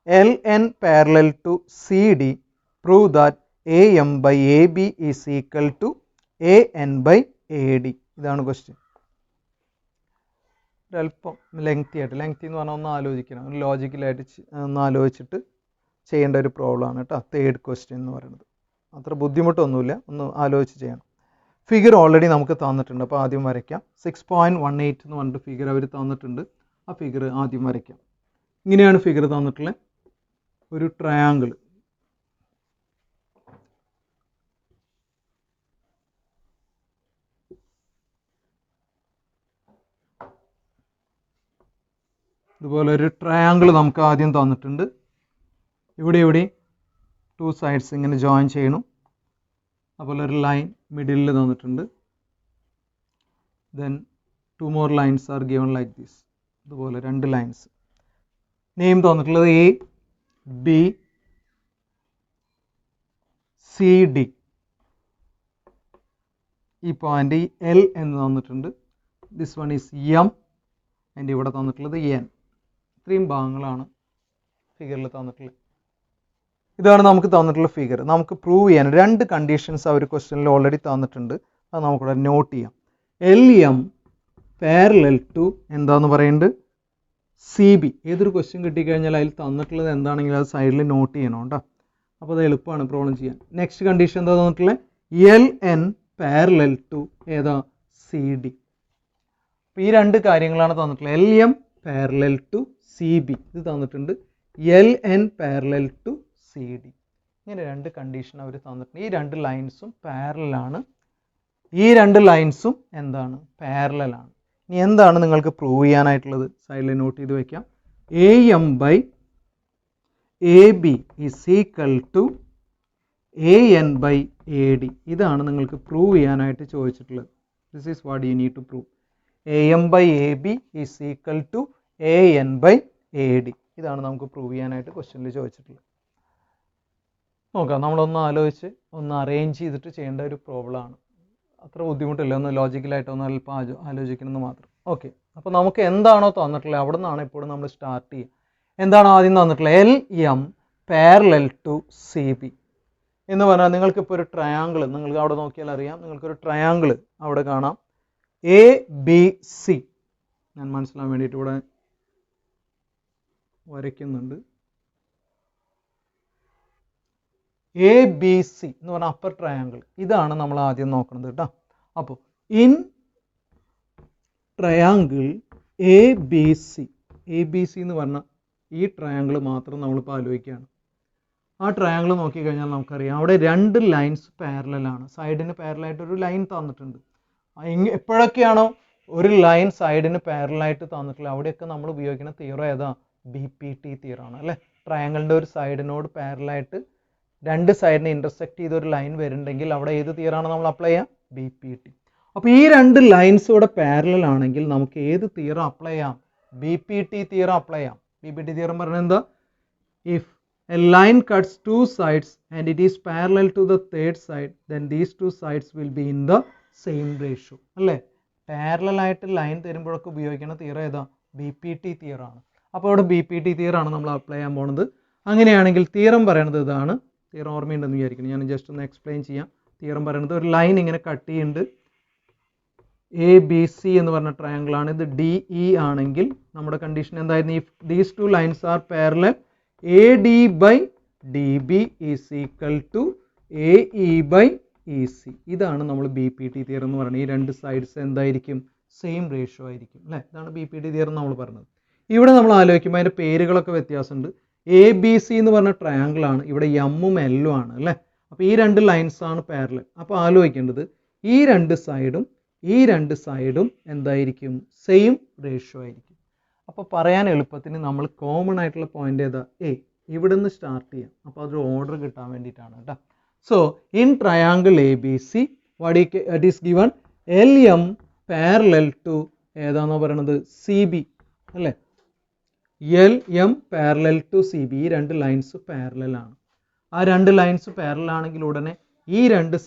LN parallel to CD, prove that AM by AB is equal to AN by AD. ഇതാണ് question. ഒരല്പം ലെങ്തി എന്ന് പറഞ്ഞാൽ ഒന്ന് ആലോചിക്കണം, ഒരു ലോജിക്കലായിട്ട് ഒന്ന് ആലോചിച്ചിട്ട് ചെയ്യേണ്ട ഒരു പ്രോബ്ലമാണ് കേട്ടോ. തേർഡ് ക്വസ്റ്റ്യൻ എന്ന് പറയുന്നത് അത്ര ബുദ്ധിമുട്ടൊന്നുമില്ല, ഒന്ന് ആലോചിച്ച് ചെയ്യണം. ഫിഗർ ഓൾറെഡി നമുക്ക് തന്നിട്ടുണ്ട്, അപ്പോൾ ആദ്യം വരയ്ക്കാം. 6.18 എന്ന് പറഞ്ഞിട്ട് ഫിഗർ അവർ തന്നിട്ടുണ്ട്. ആ ഫിഗർ ആദ്യം വരയ്ക്കാം. ഇങ്ങനെയാണ് ഫിഗർ തന്നിട്ടുള്ളത്. ഒരു ട്രയാങ്കിൾ, ഇതുപോലെ ഒരു ട്രയാങ്കിൾ നമുക്ക് ആദ്യം തന്നിട്ടുണ്ട്. ഇവിടെ 2 സൈഡ്സ് ഇങ്ങനെ ജോയിൻ ചെയ്യണം. അതുപോലെ ഒരു ലൈൻ മിഡിലിൽ തന്നിട്ടുണ്ട്. Then 2 more lines are given like this. ഇതുപോലെ 2 ലൈൻസ്. നെയിം തന്നിട്ടുള്ളത് A, B, C, D. ഈ പോയിന്റ് L എന്ന് തന്നിട്ടുണ്ട്. This one is M and ഇവിടെ തന്നിട്ടുള്ളത് N. ഇത്രയും ഭാഗങ്ങളാണ് ഫിഗറിൽ തന്നിട്ടുള്ളത്. ഇതാണ് നമുക്ക് തന്നിട്ടുള്ള ഫിഗർ. നമുക്ക് പ്രൂവ് ചെയ്യാൻ 2 കണ്ടീഷൻസ് അവർ ക്വസ്റ്റ്യനിൽ ഓൾറെഡി തന്നിട്ടുണ്ട്. അത് നമുക്കിവിടെ നോട്ട് ചെയ്യാം. LM പാരലൽ ടു എന്താന്ന് പറയുന്നത് CB. ഏതൊരു ക്വസ്റ്റ്യൻ കിട്ടിക്കഴിഞ്ഞാൽ അതിൽ തന്നിട്ടുള്ളത് എന്താണെങ്കിലും അത് സൈഡിൽ നോട്ട് ചെയ്യണം കേട്ടോ. അപ്പോൾ അത് എളുപ്പമാണ് പ്രോബ്ലം ചെയ്യാൻ. നെക്സ്റ്റ് കണ്ടീഷൻ എന്താ തന്നിട്ടുള്ളത്? LN പാരലൽ ടു ഏതാ CD. അപ്പോൾ ഈ 2 കാര്യങ്ങളാണ് തന്നിട്ടുള്ളത്. LM പാരലൽ ടു CB ഇത് തന്നിട്ടുണ്ട്. LN parallel to CD. ഇങ്ങനെ 2 കണ്ടീഷൻ അവർ തന്നിട്ടുണ്ട്. ഈ 2 ലൈൻസും പാരലലാണ്. ഈ 2 ലൈൻസും എന്താണ്? പാരലലാണ്. ഇനി എന്താണ് നിങ്ങൾക്ക് പ്രൂവ് ചെയ്യാനായിട്ടുള്ളത്? സൈഡിൽ നോട്ട് ചെയ്ത് വയ്ക്കാം. AM by AB is equal to AN by AD. ഇതാണ് നിങ്ങൾക്ക് പ്രൂവ് ചെയ്യാനായിട്ട് ചോദിച്ചിട്ടുള്ളത്. This is what you need to prove. AM by AB is equal to AN by AD. ഇതാണ് നമുക്ക് പ്രൂവ് ചെയ്യാനായിട്ട് ക്വസ്റ്റ്യനിൽ ചോദിച്ചിട്ടുള്ളത്. നോക്കാം, നമ്മളൊന്ന് ആലോചിച്ച് ഒന്ന് അറേഞ്ച് ചെയ്തിട്ട് ചെയ്യേണ്ട ഒരു പ്രോബ്ലമാണ്. അത്ര ബുദ്ധിമുട്ടില്ല, ഒന്ന് ലോജിക്കലായിട്ട് ഒന്ന് അല്പം ആലോചിക്കണമെന്ന് മാത്രം. ഓക്കെ, അപ്പോൾ നമുക്ക് എന്താണോ തന്നിട്ടുള്ളത് അവിടെ നിന്നാണ് ഇപ്പോഴും നമ്മൾ സ്റ്റാർട്ട് ചെയ്യുക. എന്താണ് ആദ്യം തന്നിട്ടുള്ളത്? LM പാരലൽ ടു CB എന്ന് പറഞ്ഞാൽ നിങ്ങൾക്കിപ്പോൾ ഒരു ട്രയാങ്കിൾ, നിങ്ങൾക്ക് അവിടെ നോക്കിയാൽ അറിയാം, നിങ്ങൾക്കൊരു ട്രയാങ്കിൾ അവിടെ കാണാം. ABC ഞാൻ മനസ്സിലാൻ വേണ്ടിയിട്ട് ഇവിടെ വരയ്ക്കുന്നുണ്ട്. ABC എന്ന് പറഞ്ഞാൽ അപ്പർ ട്രയാങ്കിൾ. ഇതാണ് നമ്മൾ ആദ്യം നോക്കുന്നത് കേട്ടോ. അപ്പോൾ ഇൻ ട്രയാങ്കിൾ ABC എന്ന് പറഞ്ഞാൽ ഈ ട്രയാങ്കിൾ മാത്രം നമ്മളിപ്പോൾ ആലോചിക്കുകയാണ്. ആ ട്രയാങ്കിൾ നോക്കിക്കഴിഞ്ഞാൽ നമുക്കറിയാം അവിടെ 2 ലൈൻസ് പാരലലാണ്. സൈഡിന് പാരലായിട്ട് ഒരു ലൈൻ തന്നിട്ടുണ്ട്. എപ്പോഴൊക്കെയാണോ ഒരു ലൈൻ സൈഡിന് പാരലായിട്ട് തന്നിട്ടില്ല അവിടെയൊക്കെ നമ്മൾ ഉപയോഗിക്കുന്ന തിയറം ഏതാ? BPT തിയറാണ് അല്ലേ. ട്രയാങ്കിളിൻ്റെ ഒരു സൈഡിനോട് പാരലായിട്ട് 2 സൈഡിനെ ഇൻ്റർസെക്ട് ചെയ്തൊരു ലൈൻ വരുന്നുണ്ടെങ്കിൽ അവിടെ ഏത് തിയറാണ് നമ്മൾ അപ്ലൈ ചെയ്യുക? BPT. അപ്പോൾ ഈ 2 ലൈൻസ് ഇവിടെ പാരലൽ ആണെങ്കിൽ നമുക്ക് ഏത് തിയറം അപ്ലൈ ചെയ്യാം? BPT തിയറം അപ്ലൈ ചെയ്യാം. BPT തിയറം പറഞ്ഞാൽ എന്താ? If A line cuts 2 sides and it is parallel to the third side, then these 2 sides will be in the same ratio. അല്ലേ, parallel ആയിട്ട് line തരുമ്പോഴൊക്കെ ഉപയോഗിക്കുന്ന theorem ഏതാ? BPT തിയറാണ്. അപ്പോൾ ഇവിടെ BPT തിയറാണ് നമ്മൾ അപ്ലൈ ചെയ്യാൻ പോകുന്നത്. അങ്ങനെയാണെങ്കിൽ തിയറം പറയുന്നത് ഇതാണ്. തിയറം ഓർമ്മയുണ്ടെന്ന് വിചാരിക്കണം, ഞാൻ ജസ്റ്റ് ഒന്ന് എക്സ്പ്ലെയിൻ ചെയ്യാം. തിയറം പറയുന്നത് ഒരു ലൈൻ ഇങ്ങനെ കട്ട് ചെയ്യുന്നുണ്ട്. ABC എന്ന് പറഞ്ഞ ട്രയാങ്കിൾ ആണ്. ഇത് DE ആണെങ്കിൽ നമ്മുടെ കണ്ടീഷൻ എന്തായിരുന്നു? If these 2 lines are parallel AD by DB is equal to AE by EC. ഇതാണ് നമ്മൾ BPT തിയറം എന്ന് പറയുന്നത്. ഈ 2 സൈഡ്സ് എന്തായിരിക്കും? സെയിം റേഷ്യോ ആയിരിക്കും അല്ലേ. ഇതാണ് BPT തിയറം നമ്മൾ പറഞ്ഞത്. ഇവിടെ നമ്മൾ ആലോചിക്കുമ്പോൾ അതിൻ്റെ പേരുകളൊക്കെ വ്യത്യാസമുണ്ട്. ABC എന്ന് പറഞ്ഞ ട്രയാങ്കിൾ ആണ്. ഇവിടെ എമ്മും എല്ലും ആണ് അല്ലേ. അപ്പോൾ ഈ 2 ലൈൻസ് ആണ് പാരലൽ. അപ്പോൾ ആലോചിക്കേണ്ടത് ഈ 2 സൈഡും എന്തായിരിക്കും? സെയിം റേഷ്യോ ആയിരിക്കും. അപ്പോൾ പറയാൻ എളുപ്പത്തിന് നമ്മൾ കോമൺ ആയിട്ടുള്ള പോയിന്റ് ഏതാ? A. ഇവിടെ നിന്ന് സ്റ്റാർട്ട് ചെയ്യാം. അപ്പോൾ അതൊരു ഓർഡർ കിട്ടാൻ വേണ്ടിയിട്ടാണ് കേട്ടോ. So in triangle ABC what is given? LM parallel to ഏതാണെന്ന് പറയുന്നത്? CB അല്ലേ. LM parallel to CB. ഈ 2 ലൈൻസ് പാരലലാണ്. ആ 2 ലൈൻസ് പാരലൽ ആണെങ്കിൽ ഉടനെ ഈ 2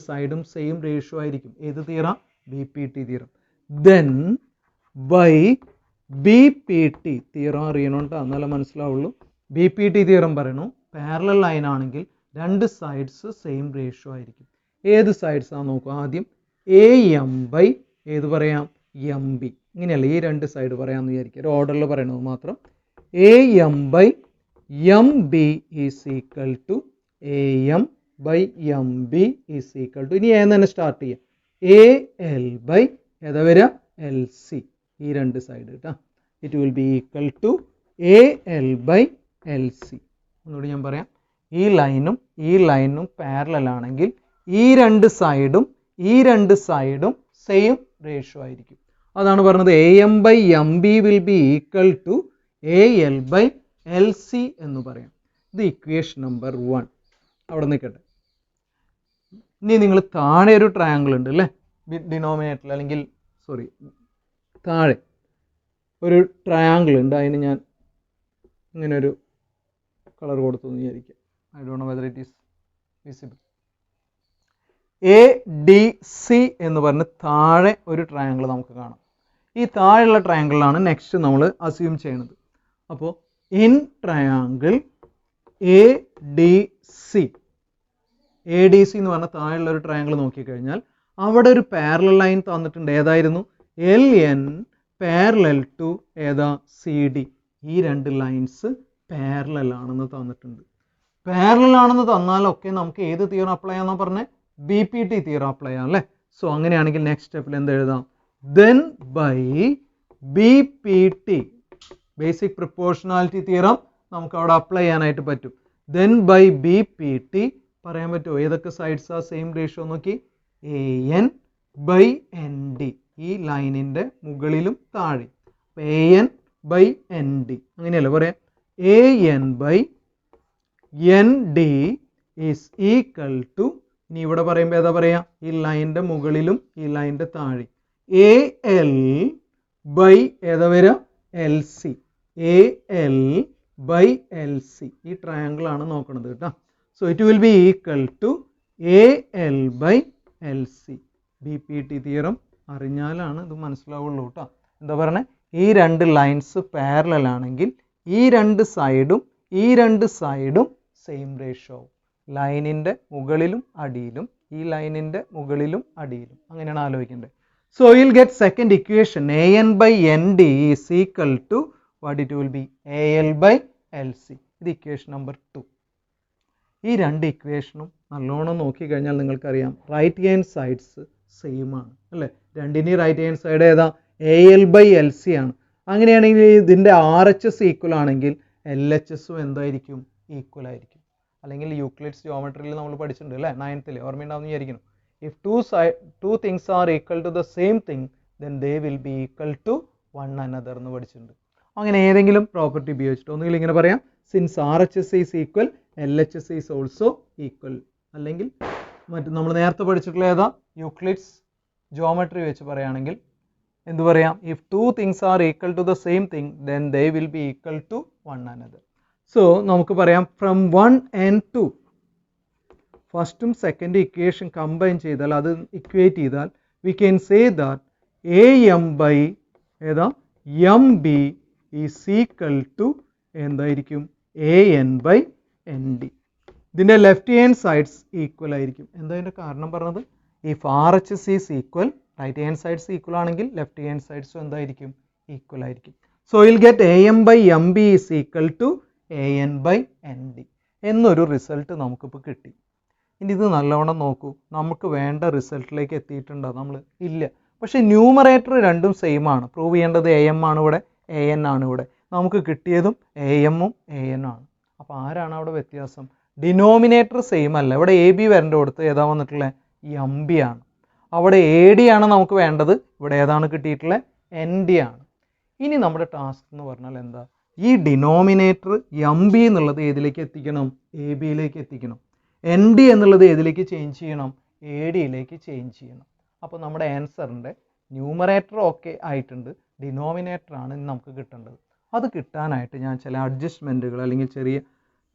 സൈഡും സെയിം റേഷ്യോ ആയിരിക്കും. ഏത് theorem? BPT theorem. Then bye BPT theorem അറിയണം കേട്ടോ, എന്നാലേ മനസ്സിലാവുള്ളൂ. BPT തിയറം പറയുന്നു പാരലൽ ലൈൻ ആണെങ്കിൽ രണ്ട് സൈഡ്സ് സെയിം റേഷ്യോ ആയിരിക്കും. ഏത് സൈഡ്സ് ആണെന്ന് നോക്കുക. ആദ്യം AM ബൈ ഏത് പറയാം MB, ഇങ്ങനെയല്ല ഈ രണ്ട് സൈഡ് പറയാമെന്ന് വിചാരിക്കുക, ഒരു ഓർഡറിൽ പറയണത് മാത്രം. AM by MB is equal to AM by MB is equal to, ഇനി എന്ന് തന്നെ സ്റ്റാർട്ട് ചെയ്യാം, AL ബൈ ഏതാ വരിക LC, ഈ രണ്ട് സൈഡ് കേട്ടോ. It will be equal to AL by LC. ഒന്നുകൂടി ഞാൻ പറയാം, ഈ ലൈനും പാരലൽ ആണെങ്കിൽ ഈ രണ്ട് സൈഡും സെയിം റേഷ്യോ ആയിരിക്കും. അതാണ് പറഞ്ഞത് AM by MB will be equal to AL by LC എന്ന് പറയാം. ഇത് ഇക്വേഷൻ നമ്പർ 1 അവിടെ നിൽക്കട്ടെ. ഇനി നിങ്ങൾ താഴെ ഒരു ട്രയാങ്കിൾ ഉണ്ട് അല്ലേ, ഡിനോമിനേറ്ററിൽ അല്ലെങ്കിൽ താഴെ ഒരു ട്രയാങ്കിൾ ഉണ്ട്, അതിന് ഞാൻ ഇങ്ങനെ ഒരു കളർ കൊടുത്തു എന്ന് വിചാരിക്കാം. I don't know whether it is visible. ADC എന്ന് പറഞ്ഞ് താഴെ ഒരു ട്രയാങ്കിൾ നമുക്ക് കാണാം. ഈ താഴെയുള്ള ട്രയാങ്കിളിലാണ് നെക്സ്റ്റ് നമ്മൾ അസ്യൂം ചെയ്യുന്നത്. അപ്പോൾ ഇൻ ട്രയാങ്കിൾ ADC എന്ന് പറഞ്ഞ താഴെയുള്ള ഒരു ട്രയാങ്കിൾ നോക്കിക്കഴിഞ്ഞാൽ അവിടെ ഒരു പാരലൽ ലൈൻ തന്നിട്ടുണ്ട്. ഏതായിരുന്നു? LN പാരലൽ ടു ഏതാ CD. ഈ രണ്ട് ലൈൻസ് പാരലൽ ആണെന്ന് തന്നിട്ടുണ്ട്. പാരലൽ ആണെന്ന് തന്നാലൊക്കെ നമുക്ക് ഏത് തിയറം അപ്ലൈ ചെയ്യാന്നാ പറഞ്ഞത്? BPT തിയറം അപ്ലൈ ചെയ്യാം അല്ലേ. സോ അങ്ങനെയാണെങ്കിൽ നെക്സ്റ്റ് സ്റ്റെപ്പിൽ എന്ത് എഴുതാം? then by BPT basic proportionality theorem നമുക്ക് അവിടെ അപ്ലൈ ചെയ്യാനായിട്ട് പറ്റും. then by BPT പറയാൻ പറ്റുമോ ഏതൊക്കെ സൈഡ്സ് ആ സെയിം റേഷ്യോ നോക്കി? AN ബൈ ND, ഈ ലൈനിൻ്റെ മുകളിലും താഴെ AN ബൈ ND, അങ്ങനെയല്ലേ പറയാം. AN by ND is equal to, ഇനി ഇവിടെ പറയുമ്പോൾ ഏതാ പറയാ? ഈ ലൈനിൻ്റെ മുകളിലും ഈ ലൈനിൻ്റെ താഴെ AL ബൈ ഏതാ വരിക? LC. AL ബൈ LC, ഈ ട്രയാങ്കിൾ ആണ് നോക്കുന്നത് കേട്ടോ. So it will be equal to AL by LC. BPT theorem അറിഞ്ഞാലാണ് ഇത് മനസ്സിലാവുള്ളൂ കേട്ടോ. എന്താ പറയണേ? ഈ രണ്ട് ലൈൻസ് പാരലൽ ആണെങ്കിൽ ഈ രണ്ട് സൈഡും സെയിം റേഷ്യോ ആവും. ലൈനിൻ്റെ മുകളിലും അടിയിലും ഈ ലൈനിൻ്റെ മുകളിലും അടിയിലും, അങ്ങനെയാണ് ആലോചിക്കേണ്ടത്. So you'll get second equation AN by ND is equal to what it will be? AL by LC. ഇത് ഇക്വേഷൻ നമ്പർ 2. ഈ രണ്ട് ഇക്വേഷനും നല്ലോണം നോക്കിക്കഴിഞ്ഞാൽ നിങ്ങൾക്കറിയാം റൈറ്റ് ഹാൻഡ് സൈഡ്സ് സെയിം ആണ് അല്ലേ. രണ്ടിൻ്റെയും റൈറ്റ് ഹാൻഡ് സൈഡ് ഏതാ? AL ബൈ LC ആണ്. അങ്ങനെയാണെങ്കിൽ ഇതിൻ്റെ RHS ഈക്വൽ ആണെങ്കിൽ LHSും എന്തായിരിക്കും? ഈക്വൽ ആയിരിക്കും. അല്ലെങ്കിൽ യൂക്ലിഡ്സ് ജിയോമെട്രിയിൽ നമ്മൾ പഠിച്ചിട്ടുണ്ട് അല്ലേ, 9th ഓർമ്മയുണ്ടാവുമെന്ന് വിചാരിക്കുന്നു. If two things are equal to the same thing then they will be equal to one another എന്ന് പഠിച്ചിട്ടുണ്ട്. അങ്ങനെ ഏതെങ്കിലും പ്രോപ്പർട്ടി ഉപയോഗിച്ചിട്ട് ഒന്നുകിൽ ഇങ്ങനെ പറയാം, since RHS is equal LHS is also equal, അല്ലെങ്കിൽ നമ്മൾ നേരത്തെ പഠിച്ചിട്ടുള്ള ഏതാ യൂക്ലിഡ്സ് ജിയോമെട്രി വെച്ച് പറയുകയാണെങ്കിൽ എന്ത് പറയാം? If two things are equal to the same thing then they will be equal to one another. So നമുക്ക് പറയാം ഫ്രം 1 and 2 ഫസ്റ്റും സെക്കൻഡ് ഇക്വേഷൻ കമ്പൈൻ ചെയ്താൽ, അത് ഇക്വേറ്റ് ചെയ്താൽ we can say that AM by ഏതാ MB ഈസ് ഈക്വൽ ടു എന്തായിരിക്കും? AN by ND. ഇതിൻ്റെ left hand sides equal ആയിരിക്കും. എന്താ അതിൻ്റെ കാരണം പറഞ്ഞത്? If RHS is equal, right hand sides equal ആണെങ്കിൽ ലെഫ്റ്റ് ഹാൻഡ് സൈഡ്സും എന്തായിരിക്കും? ഈക്വൽ ആയിരിക്കും. So you'll get AM by MB is equal to AN by ND എന്നൊരു റിസൾട്ട് നമുക്കിപ്പോൾ കിട്ടി. ഇനി ഇത് നല്ലവണ്ണം നോക്കൂ, നമുക്ക് വേണ്ട റിസൾട്ടിലേക്ക് എത്തിയിട്ടുണ്ടോ നമ്മൾ? ഇല്ല. പക്ഷേ ന്യൂമറേറ്റർ രണ്ടും സെയിം ആണ്. പ്രൂവ് ചെയ്യേണ്ടത് AM ആണ് ഇവിടെ, AN ആണ് ഇവിടെ. നമുക്ക് കിട്ടിയതും AMഉം AN ആണ്. അപ്പോൾ ആരാണ് അവിടെ വ്യത്യാസം? ഡിനോമിനേറ്റർ സെയിം അല്ല. ഇവിടെ AB വരേണ്ട കൊടുത്ത് ഏതാ വന്നിട്ടുള്ളത്? MB ആണ്. അവിടെ AD ആണ് നമുക്ക് വേണ്ടത്, ഇവിടെ ഏതാണ് കിട്ടിയിട്ടുള്ളത്? ND ആണ്. ഇനി നമ്മുടെ ടാസ്ക് എന്ന് പറഞ്ഞാൽ എന്താ? ഈ ഡിനോമിനേറ്റർ MB എന്നുള്ളത് ഏതിലേക്ക് എത്തിക്കണം? ABയിലേക്ക് എത്തിക്കണം. ND എന്നുള്ളത് ഏതിലേക്ക് ചേഞ്ച് ചെയ്യണം? ADയിലേക്ക് ചേഞ്ച് ചെയ്യണം. അപ്പോൾ നമ്മുടെ ആൻസറിൻ്റെ ന്യൂമറേറ്റർ ഓക്കെ ആയിട്ടുണ്ട്, ഡിനോമിനേറ്റർ ആണ് നമുക്ക് കിട്ടേണ്ടത്. അത് കിട്ടാനായിട്ട് ഞാൻ ചില അഡ്ജസ്റ്റ്മെൻറ്റുകൾ അല്ലെങ്കിൽ ചെറിയ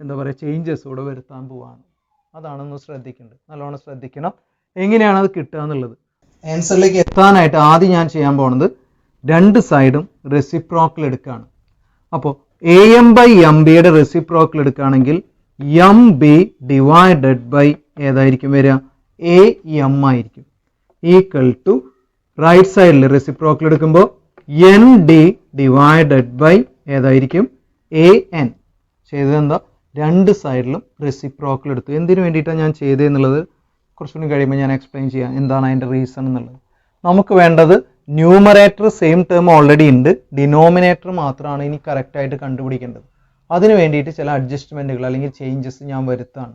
എന്താ പറയുക ചേഞ്ചസ് ഇവിടെ വരുത്താൻ പോവാണ്. അതാണൊന്ന് ശ്രദ്ധിക്കേണ്ടത്, നല്ലോണം ശ്രദ്ധിക്കണം എങ്ങനെയാണ് അത് കിട്ടുക എന്നുള്ളത്. ആൻസറിലേക്ക് എത്താനായിട്ട് ആദ്യം ഞാൻ ചെയ്യാൻ പോകുന്നത് രണ്ട് സൈഡും റെസിപ്രോക്കൽ എടുക്കുകയാണ്. അപ്പോൾ എ എം ബൈ എം ബിയുടെ റെസിപ്രോക്കൽ എടുക്കുകയാണെങ്കിൽ എം ബി ഡിവൈഡഡ് ബൈ ഏതായിരിക്കും വരിക, എ എം ആയിരിക്കും. ഈക്വൽ ടു റൈറ്റ് സൈഡിൽ റെസിപ്രോക്കൽ എടുക്കുമ്പോൾ എൻ ഡി ഡിവൈഡഡ് ബൈ ഏതായിരിക്കും, എ എൻ. ചെയ്തത് എന്താ, രണ്ട് സൈഡിലും റെസിപ്രോക്കൽ എടുത്തു. എന്തിനു വേണ്ടിയിട്ടാണ് ഞാൻ ചെയ്തതെന്നുള്ളത് കുറച്ചുകൂടി കഴിയുമ്പോൾ ഞാൻ എക്സ്പ്ലെയിൻ ചെയ്യാം എന്താണ് അതിൻ്റെ റീസൺ എന്നുള്ളത്. നമുക്ക് വേണ്ടത് ന്യൂമറേറ്റർ സെയിം ടേം ഓൾറെഡി ഉണ്ട്, ഡിനോമിനേറ്റർ മാത്രമാണ് ഇനി കറക്റ്റായിട്ട് കണ്ടുപിടിക്കേണ്ടത്. അതിന് വേണ്ടിയിട്ട് ചില അഡ്ജസ്റ്റ്മെൻറ്റുകൾ അല്ലെങ്കിൽ ചേഞ്ചസ് ഞാൻ വരുത്താണ്.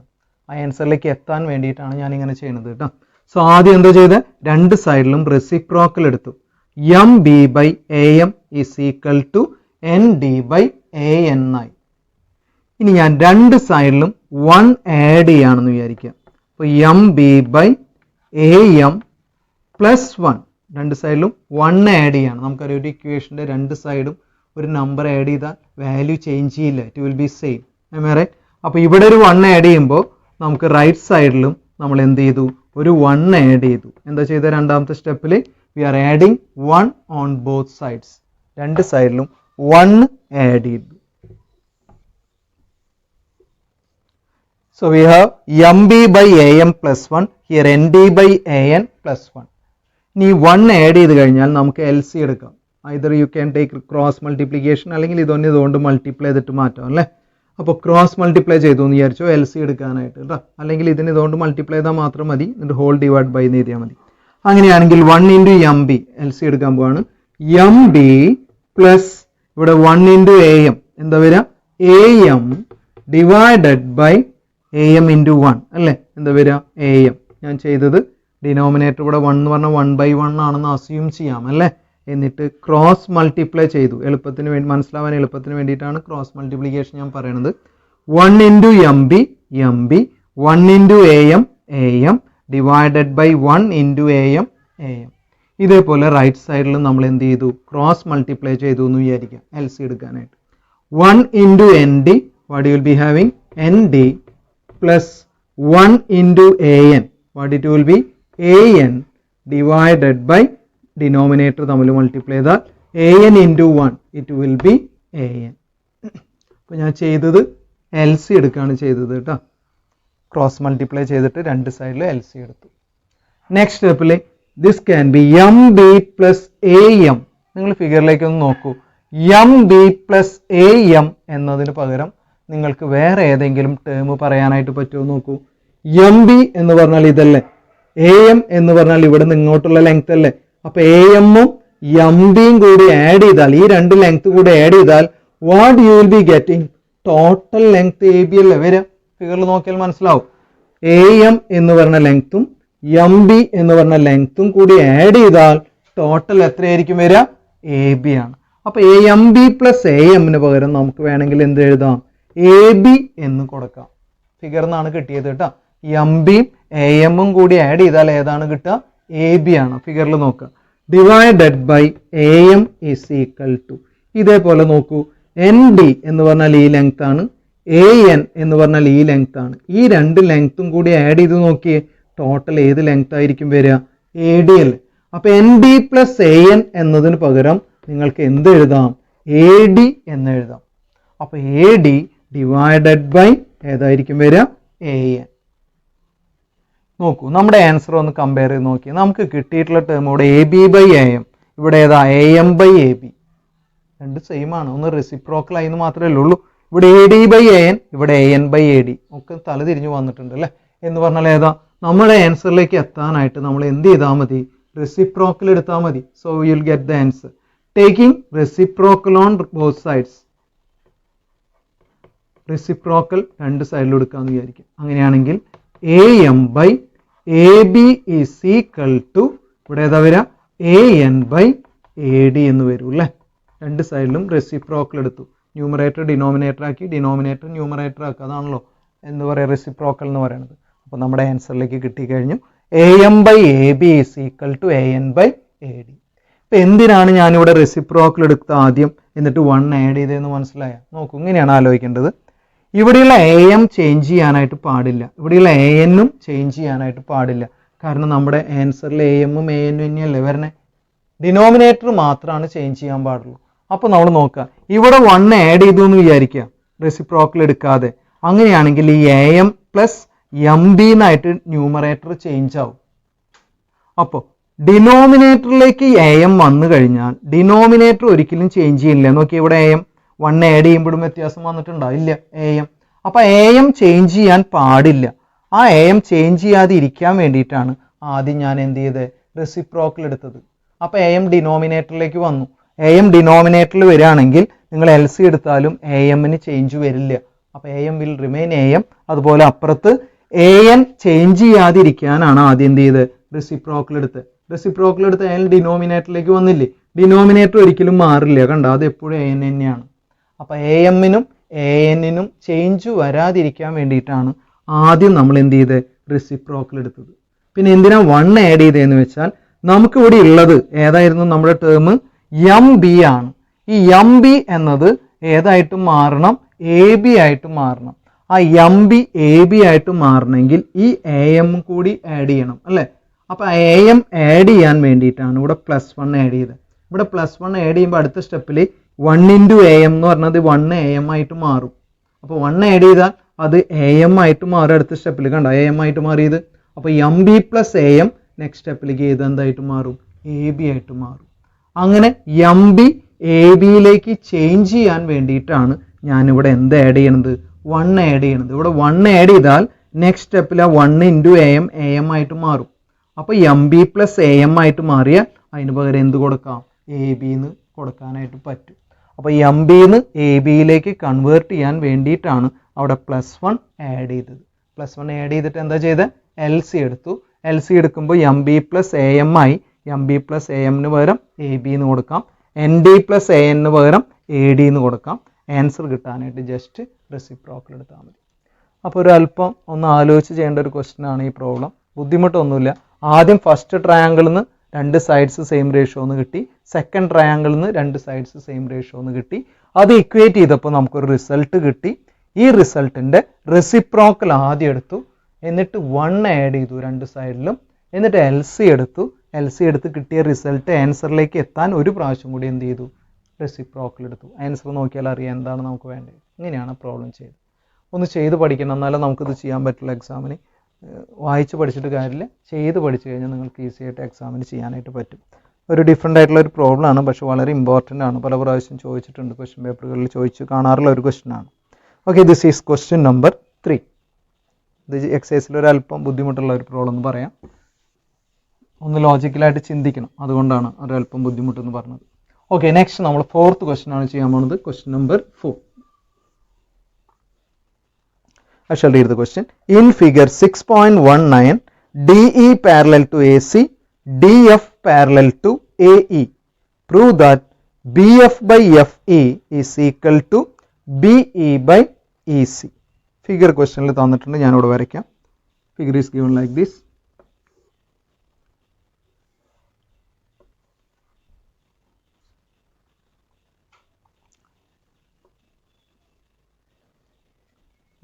ആ ആൻസറിലേക്ക് എത്താൻ വേണ്ടിയിട്ടാണ് ഞാൻ ഇങ്ങനെ ചെയ്യുന്നത് കേട്ടോ. സോ ആദ്യം എന്താ ചെയ്തത്, രണ്ട് സൈഡിലും റെസിപ്രോക്കൽ എടുത്തു. M B by A M is equal to N D by A N ആയി. ഇനി ഞാൻ രണ്ട് സൈഡിലും 1 ആഡ് ചെയ്യുകയാണെന്ന് വിചാരിക്കുക. അപ്പോൾ M B by A M plus 1, രണ്ട് സൈഡിലും 1 ആഡ് ചെയ്യാണ്. നമുക്കറിയാം ഒരു ഇക്വേഷൻ്റെ രണ്ട് സൈഡും ഒരു നമ്പർ ആഡ് ചെയ്താൽ വാല്യൂ ചേഞ്ച് ചെയ്യില്ല, it will be same. Right. അപ്പോൾ ഇവിടെ ഒരു 1 ആഡ് ചെയ്യുമ്പോൾ നമുക്ക് റൈറ്റ് സൈഡിലും നമ്മൾ എന്ത് ചെയ്തു, ഒരു 1 ആഡ് ചെയ്തു. എന്താ ചെയ്ത, രണ്ടാമത്തെ സ്റ്റെപ്പിൽ we are adding 1 on both sides. രണ്ട് സൈഡിലും 1 ആഡ് ചെയ്തു. So we have mb by am plus 1, here nd by an plus 1. ഇനി 1 ആഡ് ചെയ്ത് കഴിഞ്ഞാൽ നമുക്ക് LC എടുക്കാം. either you can take cross multiplication അല്ലെങ്കിൽ ഇതുകൊണ്ട് മൾട്ടിപ്ലൈ ചെയ്തിട്ട് മാറ്റാം അല്ലേ. അപ്പോൾ ക്രോസ് മൾട്ടിപ്ലൈ ചെയ്തു എന്ന് വിചാരിച്ചോ LC എടുക്കാനായിട്ട് കേട്ടോ. അല്ലെങ്കിൽ ഇതുകൊണ്ട് മൾട്ടിപ്ലൈ ചെയ്താൽ മാത്രം മതി, എന്നിട്ട് ഹോൾ ഡിവൈഡ് ബൈ എന്ന് എഴുതിയാൽ മതി. അങ്ങനെയാണെങ്കിൽ 1 ഇൻറ്റു എം ബി LC എടുക്കാൻ പോവാണ്. എം ബി പ്ലസ് ഇവിടെ 1 ഇൻറ്റു എ എം എന്താ വരിക, A M divided by A M into 1 അല്ലേ, എന്താ വരിക, എ എം. ഞാൻ ചെയ്തത് ഡിനോമിനേറ്റർ ഇവിടെ 1 എന്ന് പറഞ്ഞാൽ 1/1 ആണെന്ന് അസ്യൂം ചെയ്യാം അല്ലേ. എന്നിട്ട് ക്രോസ് മൾട്ടിപ്ലൈ ചെയ്തു. എളുപ്പത്തിന് വേണ്ടി മനസ്സിലാവാൻ എളുപ്പത്തിന് വേണ്ടിയിട്ടാണ് ക്രോസ് മൾട്ടിപ്ലിക്കേഷൻ ഞാൻ പറയുന്നത്. 1 into M B M B, 1 into A M divided by 1 into A M. ഇതേപോലെ റൈറ്റ് സൈഡിൽ നമ്മൾ എന്ത് ചെയ്തു, ക്രോസ് മൾട്ടിപ്ലൈ ചെയ്തു എന്ന് വിചാരിക്കാം LC എടുക്കാനായിട്ട്. 1 into N D, what you will be having, N D plus 1 into an, what it will be, an divided by denominator തമ്മിൽ മൾട്ടിപ്ലൈ ചെയ്താൽ an into 1 it will be an. അപ്പോൾ ഞാൻ ചെയ്തത് LC എടുക്കുകയാണ് ചെയ്തത് കേട്ടോ. ക്രോസ് മൾട്ടിപ്ലൈ ചെയ്തിട്ട് രണ്ട് സൈഡിൽ LC എടുത്തു. നെക്സ്റ്റ് സ്റ്റെപ്പിൽ this can be M B plus A M. നിങ്ങൾ ഫിഗറിലേക്ക് ഒന്ന് നോക്കൂ. M B plus A M എന്നതിന് പകരം നിങ്ങൾക്ക് വേറെ ഏതെങ്കിലും ടേം പറയാനായിട്ട് പറ്റുമോ നോക്കൂ. എം ബി എന്ന് പറഞ്ഞാൽ ഇതല്ലേ, എ എം എന്ന് പറഞ്ഞാൽ ഇവിടെ നിന്ന് ഇങ്ങോട്ടുള്ള ലെങ്ത് അല്ലേ. അപ്പൊ എ എമ്മും എം ബിയും കൂടി ആഡ് ചെയ്താൽ, ഈ രണ്ട് ലെങ്ത് കൂടി ആഡ് ചെയ്താൽ what you will be getting, total length A B അല്ലേ വരിക. ഫിഗറിൽ നോക്കിയാൽ മനസ്സിലാവും. എ എം എന്ന് പറഞ്ഞ ലെങ്ത്തും എം ബി എന്ന് പറഞ്ഞ ലെങ്ത്തും കൂടി ആഡ് ചെയ്താൽ ടോട്ടൽ എത്രയായിരിക്കും വരിക, എ ബി ആണ്. അപ്പൊ A M B plus A എമ്മിന് പകരം നമുക്ക് വേണമെങ്കിൽ എന്ത് എഴുതാം, എ ബി എന്ന് കൊടുക്കാം. ഫിഗറിൽ നിന്നാണ് കിട്ടിയത് കേട്ടോ. എം ബിയും എ എമ്മും കൂടി ആഡ് ചെയ്താൽ ഏതാണ് കിട്ടുക, എ ബി ആണ്. ഫിഗറിൽ നോക്കുക. Divided by A M is equal to, ഇതേപോലെ നോക്കൂ, എൻ ഡി എന്ന് പറഞ്ഞാൽ ഈ ലെങ്ത് ആണ്, എ എൻ എന്ന് പറഞ്ഞാൽ ഈ ലെങ്ത് ആണ്. ഈ രണ്ട് ലെങ്ത്തും കൂടി ആഡ് ചെയ്ത് നോക്കിയേ, ടോട്ടൽ ഏത് ലെങ്ത് ആയിരിക്കും വരിക, എ ഡി അല്ലേ. അപ്പൊ N D plus A N എന്നതിന് പകരം നിങ്ങൾക്ക് എന്ത് എഴുതാം, എ ഡി എന്ന് എഴുതാം. അപ്പൊ എ ഡി ഡിവൈഡഡ് ബൈ ഏതായിരിക്കും വരിക, എ എൻ. നോക്കൂ, നമ്മുടെ ആൻസർ ഒന്ന് കമ്പയർ ചെയ്ത് നോക്കി. നമുക്ക് കിട്ടിയിട്ടുള്ള ടേം ഇവിടെ A B by A M, ഇവിടെ ഏതാ A M by A B, രണ്ട് സെയിം ആണ്. ഒന്ന് റെസിപ്രോക്കൽ ആയി എന്ന് മാത്രമേ ഉള്ളൂ. ഇവിടെ A D by A N, ഇവിടെ A N by A D ഒക്കെ തല തിരിഞ്ഞു വന്നിട്ടുണ്ട് അല്ലേ. എന്ന് പറഞ്ഞാൽ ഏതാ, നമ്മുടെ ആൻസറിലേക്ക് എത്താനായിട്ട് നമ്മൾ എന്ത് ചെയ്താൽ മതി, റെസിപ്രോക്കൽ എടുത്താൽ മതി. So you will get the answer taking reciprocal on both sides. Reciprocal രണ്ട് സൈഡിലും എടുക്കാമെന്ന് വിചാരിക്കും. അങ്ങനെയാണെങ്കിൽ A M by A B is equal to, ഇവിടെ ഏതാ വരിക, A N by A D എന്ന് വരും അല്ലേ. രണ്ട് സൈഡിലും റെസിപ്രോക്കൽ എടുത്തു. ന്യൂമറേറ്റർ ഡിനോമിനേറ്റർ ആക്കി, ഡിനോമിനേറ്റർ ന്യൂമറേറ്റർ ആക്കി. അതാണല്ലോ എന്ന് പറയുക റെസിപ്രോക്കൽ എന്ന് പറയുന്നത്. അപ്പോൾ നമ്മുടെ ആൻസറിലേക്ക് കിട്ടിക്കഴിഞ്ഞു. A M by A B is equal to A N by A D. ഇപ്പം എന്തിനാണ് ഞാനിവിടെ റെസിപ്രോക്കൽ എടുത്ത ആദ്യം എന്നിട്ട് 1 ആഡ് ചെയ്തതെന്ന് മനസ്സിലായ? നോക്കൂ, ഇങ്ങനെയാണ് ആലോചിക്കേണ്ടത്. ഇവിടെയുള്ള എ എം ചേഞ്ച് ചെയ്യാനായിട്ട് പാടില്ല, ഇവിടെയുള്ള എ എന്നും ചേഞ്ച് ചെയ്യാനായിട്ട് പാടില്ല. കാരണം നമ്മുടെ ആൻസറിൽ എ എമ്മും എ എന്നും തന്നെയല്ലേ വരണേ. ഡിനോമിനേറ്റർ മാത്രമാണ് ചേഞ്ച് ചെയ്യാൻ പാടുള്ളൂ. അപ്പോൾ നമ്മൾ നോക്കുക, ഇവിടെ 1 ആഡ് ചെയ്തു എന്ന് വിചാരിക്കുക, റെസിപ്രോക്കൽ എടുക്കാതെ. അങ്ങനെയാണെങ്കിൽ ഈ AM പ്ലസ് MB എന്നായിട്ട് ന്യൂമറേറ്റർ ചേഞ്ച് ആവും. അപ്പോൾ ഡിനോമിനേറ്ററിലേക്ക് AM വന്നു കഴിഞ്ഞാൽ ഡിനോമിനേറ്റർ ഒരിക്കലും ചേഞ്ച് ചെയ്യില്ല. നോക്കി, ഇവിടെ AM 1 ആഡ് ചെയ്യുമ്പോഴും വ്യത്യാസം വന്നിട്ടുണ്ടോ? ഇല്ല. AM അപ്പോൾ AM ചേഞ്ച് ചെയ്യാൻ പാടില്ല. ആ AM ചേഞ്ച് ചെയ്യാതെ ഇരിക്കാൻ വേണ്ടിയിട്ടാണ് ആദ്യം ഞാൻ എന്ത് ചെയ്തത്, റെസിപ്രോക്കൽ എടുത്തത്. അപ്പോൾ AM ഡിനോമിനേറ്ററിലേക്ക് വന്നു. AM ഡിനോമിനേറ്ററിൽ വരികയാണെങ്കിൽ നിങ്ങൾ LC എടുത്താലും AMന് ചേഞ്ച് വരില്ല. അപ്പോൾ AM വിൽ റിമെയിൻ AM. അതുപോലെ അപ്പുറത്ത് AN ചേഞ്ച് ചെയ്യാതിരിക്കാനാണ് ആദ്യം എന്ത് ചെയ്ത് റെസിപ്രോക്കൽ എടുത്ത്. റെസിപ്രോക്കൽ എടുത്ത് AN ഡിനോമിനേറ്ററിലേക്ക് വന്നില്ലേ, ഡിനോമിനേറ്റർ ഒരിക്കലും മാറില്ല. കണ്ടോ, അത് എപ്പോഴും AN തന്നെയാണ്. അപ്പോൾ AMനും ANനും ചേഞ്ച് വരാതിരിക്കാൻ വേണ്ടിയിട്ടാണ് ആദ്യം നമ്മൾ എന്ത് ചെയ്ത് റെസിപ്രോക്കൽ എടുത്തത്. പിന്നെ എന്തിനാ 1 ആഡ് ചെയ്തതെന്ന് വെച്ചാൽ നമുക്കിവിടെ ഉള്ളത് ഏതായിരുന്നു, നമ്മുടെ ടേം MB ആണ്. ഈ MB എന്നത് ഏതായിട്ടും മാറണം, AB ആയിട്ട് മാറണം. ആ MB AB ആയിട്ട് മാറണമെങ്കിൽ ഈ AM കൂടി ആഡ് ചെയ്യണം അല്ലേ. അപ്പോൾ AM ആഡ് ചെയ്യാൻ വേണ്ടിയിട്ടാണ് ഇവിടെ +1 ആഡ് ചെയ്തത്. ഇവിടെ +1 ആഡ് ചെയ്യുമ്പോൾ അടുത്ത സ്റ്റെപ്പിൽ 1 × AM എന്ന് പറഞ്ഞത് 1 AM ആയിട്ട് മാറും. അപ്പോൾ 1 ആഡ് ചെയ്താൽ അത് AM ആയിട്ട് മാറും. അടുത്ത സ്റ്റെപ്പിൽ കണ്ടോ AM ആയിട്ട് മാറിയത്. അപ്പോൾ MB + AM നെക്സ്റ്റ് സ്റ്റെപ്പിലേക്ക് ചെയ്ത് എന്തായിട്ട് മാറും, AB ആയിട്ട് മാറും. അങ്ങനെ MB ABയിലേക്ക് ചേഞ്ച് ചെയ്യാൻ വേണ്ടിയിട്ടാണ് ഞാനിവിടെ എന്ത് ആഡ് ചെയ്യണത്, 1 ആഡ് ചെയ്യണത്. ഇവിടെ 1 ആഡ് ചെയ്താൽ നെക്സ്റ്റ് സ്റ്റെപ്പിൽ ആ 1 × AM AM ആയിട്ട് മാറും. അപ്പോൾ MB + AM ആയിട്ട് മാറിയാൽ അതിന് പകരം എന്ത് കൊടുക്കാം, AB എന്ന് കൊടുക്കാനായിട്ട് പറ്റും. അപ്പോൾ MB ന്ന് ABയിലേക്ക് കൺവേർട്ട് ചെയ്യാൻ വേണ്ടിയിട്ടാണ് അവിടെ +1 ആഡ് ചെയ്തത്. +1 ആഡ് ചെയ്തിട്ട് എന്താ ചെയ്തത്, LC എടുത്തു. LC എടുക്കുമ്പോൾ MB + AM ആയി. MB + AM പകരം AB എന്ന് കൊടുക്കാം. ND + AN പകരം AD എന്ന് കൊടുക്കാം. ആൻസർ കിട്ടാനായിട്ട് ജസ്റ്റ് റെസിപ്രോക്കൽ എടുത്താൽ മതി. അപ്പോൾ ഒരു അല്പം ഒന്ന് ആലോചിച്ച് ചെയ്യേണ്ട ഒരു ക്വസ്റ്റ്യൻ ആണ് ഈ പ്രോബ്ലം. ബുദ്ധിമുട്ടൊന്നുമില്ല. ആദ്യം ഫസ്റ്റ് ട്രയാങ്കിളിൽ നിന്ന് 2 സൈഡ്സ് സെയിം റേഷ്യോ എന്ന് കിട്ടി. സെക്കൻഡ് ട്രയാങ്കിളിൽ നിന്ന് 2 സൈഡ്സ് സെയിം റേഷ്യോ എന്ന് കിട്ടി. അത് ഇക്വേറ്റ് ചെയ്തപ്പോൾ നമുക്കൊരു റിസൾട്ട് കിട്ടി. ഈ റിസൾട്ടിൻ്റെ റെസിപ്രോക്കൽ ആദ്യം എടുത്തു, എന്നിട്ട് 1 ആഡ് ചെയ്തു 2 സൈഡിലും, എന്നിട്ട് LC എടുത്തു. LC എടുത്ത് കിട്ടിയ റിസൾട്ട് ആൻസറിലേക്ക് എത്താൻ ഒരു പ്രാവശ്യം കൂടി എന്ത് ചെയ്തു, റെസിപ്രോക്കൽ എടുത്തു. ആൻസർ നോക്കിയാൽ അറിയാം എന്താണ് നമുക്ക് വേണ്ടത്. ഇങ്ങനെയാണ് പ്രോബ്ലം ചെയ്തത്. ഒന്ന് ചെയ്ത് പഠിക്കണം, എന്നാലും നമുക്കിത് ചെയ്യാൻ പറ്റില്ല. എക്സാമിന് വായിച്ച് പഠിച്ചിട്ട് കാര്യമില്ല, ചെയ്ത് പഠിച്ചു കഴിഞ്ഞാൽ നിങ്ങൾക്ക് ഈസി ആയിട്ട് എക്സാമിന് ചെയ്യാനായിട്ട് പറ്റും. ഒരു ഡിഫറെൻ്റ് ആയിട്ടുള്ള ഒരു പ്രോബ്ലം ആണ്, പക്ഷേ വളരെ ഇമ്പോർട്ടൻ്റ് ആണ്. പല പ്രാവശ്യം ചോദിച്ചിട്ടുണ്ട്, ക്വസ്റ്റ്യൻ പേപ്പറുകളിൽ ചോദിച്ച് കാണാറുള്ള ഒരു ക്വസ്റ്റ്യൻ ആണ്. Okay, this is question number 3. ഇത് എക്സസൈസിൽ ഒരല്പം ബുദ്ധിമുട്ടുള്ള ഒരു പ്രോബ്ലം എന്ന് പറയാം. ഒന്ന് ലോജിക്കലായിട്ട് ചിന്തിക്കണം, അതുകൊണ്ടാണ് ഒരല്പം ബുദ്ധിമുട്ടെന്ന് പറഞ്ഞത്. ഓക്കെ, നെക്സ്റ്റ് നമ്മൾ 4th ക്വസ്റ്റ്യൻ ആണ് ചെയ്യാൻ പോകുന്നത്. Question number 4. I shall read the question. In figure 6.19, DE parallel to AC, DF parallel to AE. Prove that BF by FE is equal to BE by EC. Figure question il തന്നിട്ടുണ്ട്, ഞാൻ ഇവിടെ വരയ്ക്കാം. Figure is given like this.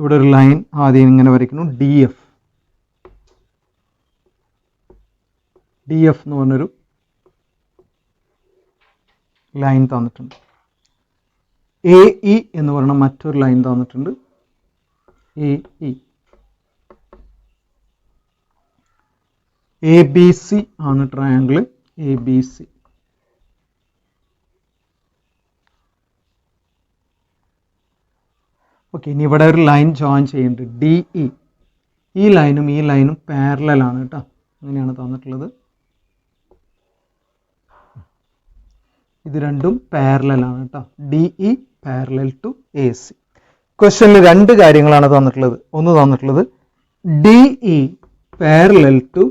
ഇവിടെ ഒരു line ആദ്യം ഇങ്ങനെ വരയ്ക്കുന്നു, DF. DF എന്ന് പറഞ്ഞൊരു ലൈൻ തന്നിട്ടുണ്ട്. AE എന്ന് പറഞ്ഞ മറ്റൊരു ലൈൻ തന്നിട്ടുണ്ട്, AE. ABC ആണ് ട്രയാങ്കിൾ ABC. ഓക്കെ, ഇനി ഇവിടെ ഒരു ലൈൻ ജോയിൻ ചെയ്യുന്നുണ്ട്, DE. ഈ ലൈനും പാരലൽ ആണ് കേട്ടോ, അങ്ങനെയാണ് തന്നിട്ടുള്ളത്. ഇത് രണ്ടും പാരലൽ ആണ് കേട്ടോ, DE പാരലൽ ടു AC. ക്വസ്റ്റ്യനിൽ 2 കാര്യങ്ങളാണ് തന്നിട്ടുള്ളത്. ഒന്ന് തന്നിട്ടുള്ളത് DE പാരലൽ ടു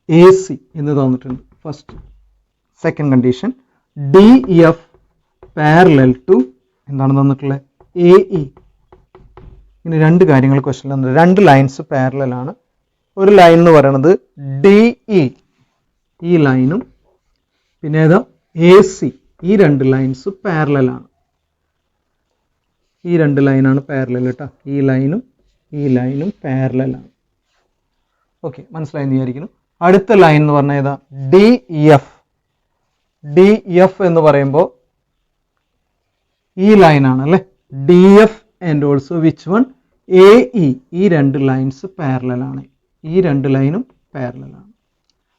AC എന്ന് തന്നിട്ടുണ്ട്, first. Second condition DF parallel to എന്താണ് തന്നിട്ടുള്ളത്, AE. ഇനി 2 കാര്യങ്ങൾ ക്വസ്റ്റ്യനിൽ തന്നിട്ടുണ്ട്. 2 ലൈൻസ് പാരലൽ ആണ്. ഒരു ലൈൻ എന്ന് പറയുന്നത് DE, ഈ ലൈനും, പിന്നെ ഏതാ AC. ഈ 2 ലൈൻസ് പാരലൽ ആണ്. ഈ 2 ലൈനാണ് പാരലൽ കേട്ടോ, ഈ ലൈനും പാരലൽ ആണ്. ഓക്കെ, മനസ്സിലായെന്ന് വിചാരിക്കുന്നു. അടുത്ത ലൈൻ എന്ന് പറഞ്ഞാൽ ഏതാ, DF. ഡി എഫ് എന്ന് പറയുമ്പോൾ ഈ ലൈനാണ് അല്ലേ, D F and also which one A E, ഈ രണ്ട് ലൈൻസ് പാരലലാണ്, ഈ രണ്ട് ലൈനും പാരലലാണ്.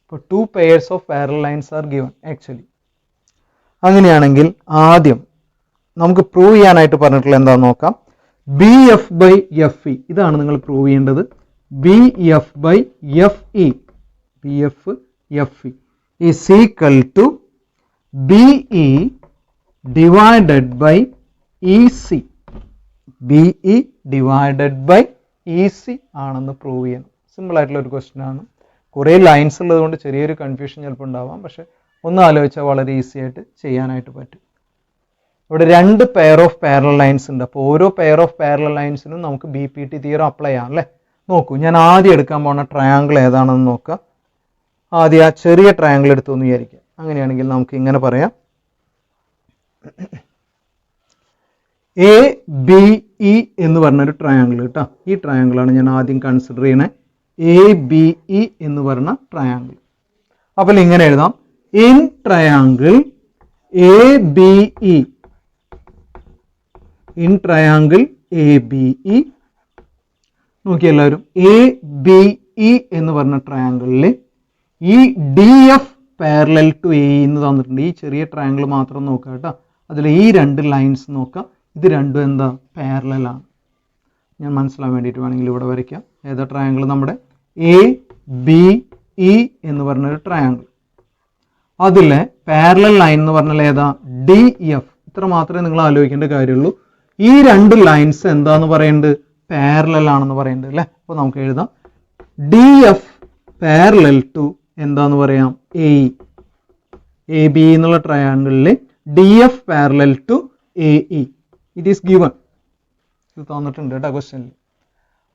അപ്പോൾ 2 pairs of parallel lines are given actually. അങ്ങനെയാണെങ്കിൽ ആദ്യം നമുക്ക് പ്രൂവ് ചെയ്യാനായിട്ട് പറഞ്ഞിട്ടുള്ള എന്താണെന്ന് നോക്കാം. B F by F E, ഇതാണ് നിങ്ങൾ പ്രൂവ് ചെയ്യേണ്ടത്. B F by F E, B F F E is equal to B E divided by E C, B E divided by E C ആണെന്ന് prove ചെയ്യണം. Simple ആയിട്ടുള്ള ഒരു question ആണ്. കുറേ lines ഉള്ളത് കൊണ്ട് ചെറിയൊരു കൺഫ്യൂഷൻ ചിലപ്പോൾ ഉണ്ടാവാം, പക്ഷെ ഒന്ന് ആലോചിച്ചാൽ വളരെ ഈസി ആയിട്ട് ചെയ്യാനായിട്ട് പറ്റും. ഇവിടെ 2 പെയർ ഓഫ് പാരലൽ ലൈൻസ് ഉണ്ട്. അപ്പോൾ ഓരോ പെയർ ഓഫ് പാരലൽ ലൈൻസിനും നമുക്ക് B P T theorem apply ചെയ്യാം അല്ലേ. നോക്കൂ, ഞാൻ ആദ്യം എടുക്കാൻ പോകുന്ന ട്രയാങ്കിൾ ഏതാണെന്ന് നോക്കുക. ആദ്യം ആ ചെറിയ ട്രയാങ്കിൾ എടുത്തൊന്ന് വിചാരിക്കുക. അങ്ങനെയാണെങ്കിൽ നമുക്ക് ഇങ്ങനെ പറയാം, എ ബി ഇ എന്ന് പറഞ്ഞൊരു ട്രയാങ്കിൾ കേട്ടോ. ഈ ട്രയാങ്കിളാണ് ഞാൻ ആദ്യം കൺസിഡർ ചെയ്യണേ, എ ബി ഇ എന്ന് പറഞ്ഞ ട്രയാങ്കിൾ. അപ്പോൾ ഇങ്ങനെ എഴുതാം, in triangle A B E, in triangle A B E, നോക്കി എല്ലാവരും, എ ബി ഇ എന്ന് പറഞ്ഞ ട്രയാങ്കിളിൽ ഈ D F parallel to A എന്ന് തന്നിട്ടുണ്ട്. ഈ ചെറിയ ട്രയാങ്കിൾ മാത്രം നോക്കുക കേട്ടോ. അതിൽ ഈ 2 ലൈൻസ് നോക്കാം, ഇത് രണ്ടും എന്താ, പാരലലാണ്. ഞാൻ മനസ്സിലാൻ വേണ്ടിയിട്ട് വേണമെങ്കിൽ ഇവിടെ വരയ്ക്കാം. ഏതാ ട്രയാങ്കിൾ, നമ്മുടെ എ ബി ഇ എന്ന് പറഞ്ഞൊരു ട്രയാങ്കിൾ. അതിലെ പാരലൽ ലൈൻ എന്ന് പറഞ്ഞാൽ ഏതാ, ഡി എഫ്. ഇത്ര മാത്രമേ നിങ്ങൾ ആലോചിക്കേണ്ട കാര്യമുള്ളൂ. ഈ 2 ലൈൻസ് എന്താന്ന് പറയുന്നത്, പാരലൽ ആണെന്ന് പറയുന്നത് അല്ലേ. അപ്പോൾ നമുക്ക് എഴുതാം, ഡി എഫ് പാരലൽ ടു എന്താന്ന് പറയാം, എ ബി എന്നുള്ള ട്രയാങ്കിളിൽ D F parallel to A E, it is given. ഇത് തന്നിട്ടുണ്ട് കേട്ടോ ക്വസ്റ്റ്യനിൽ.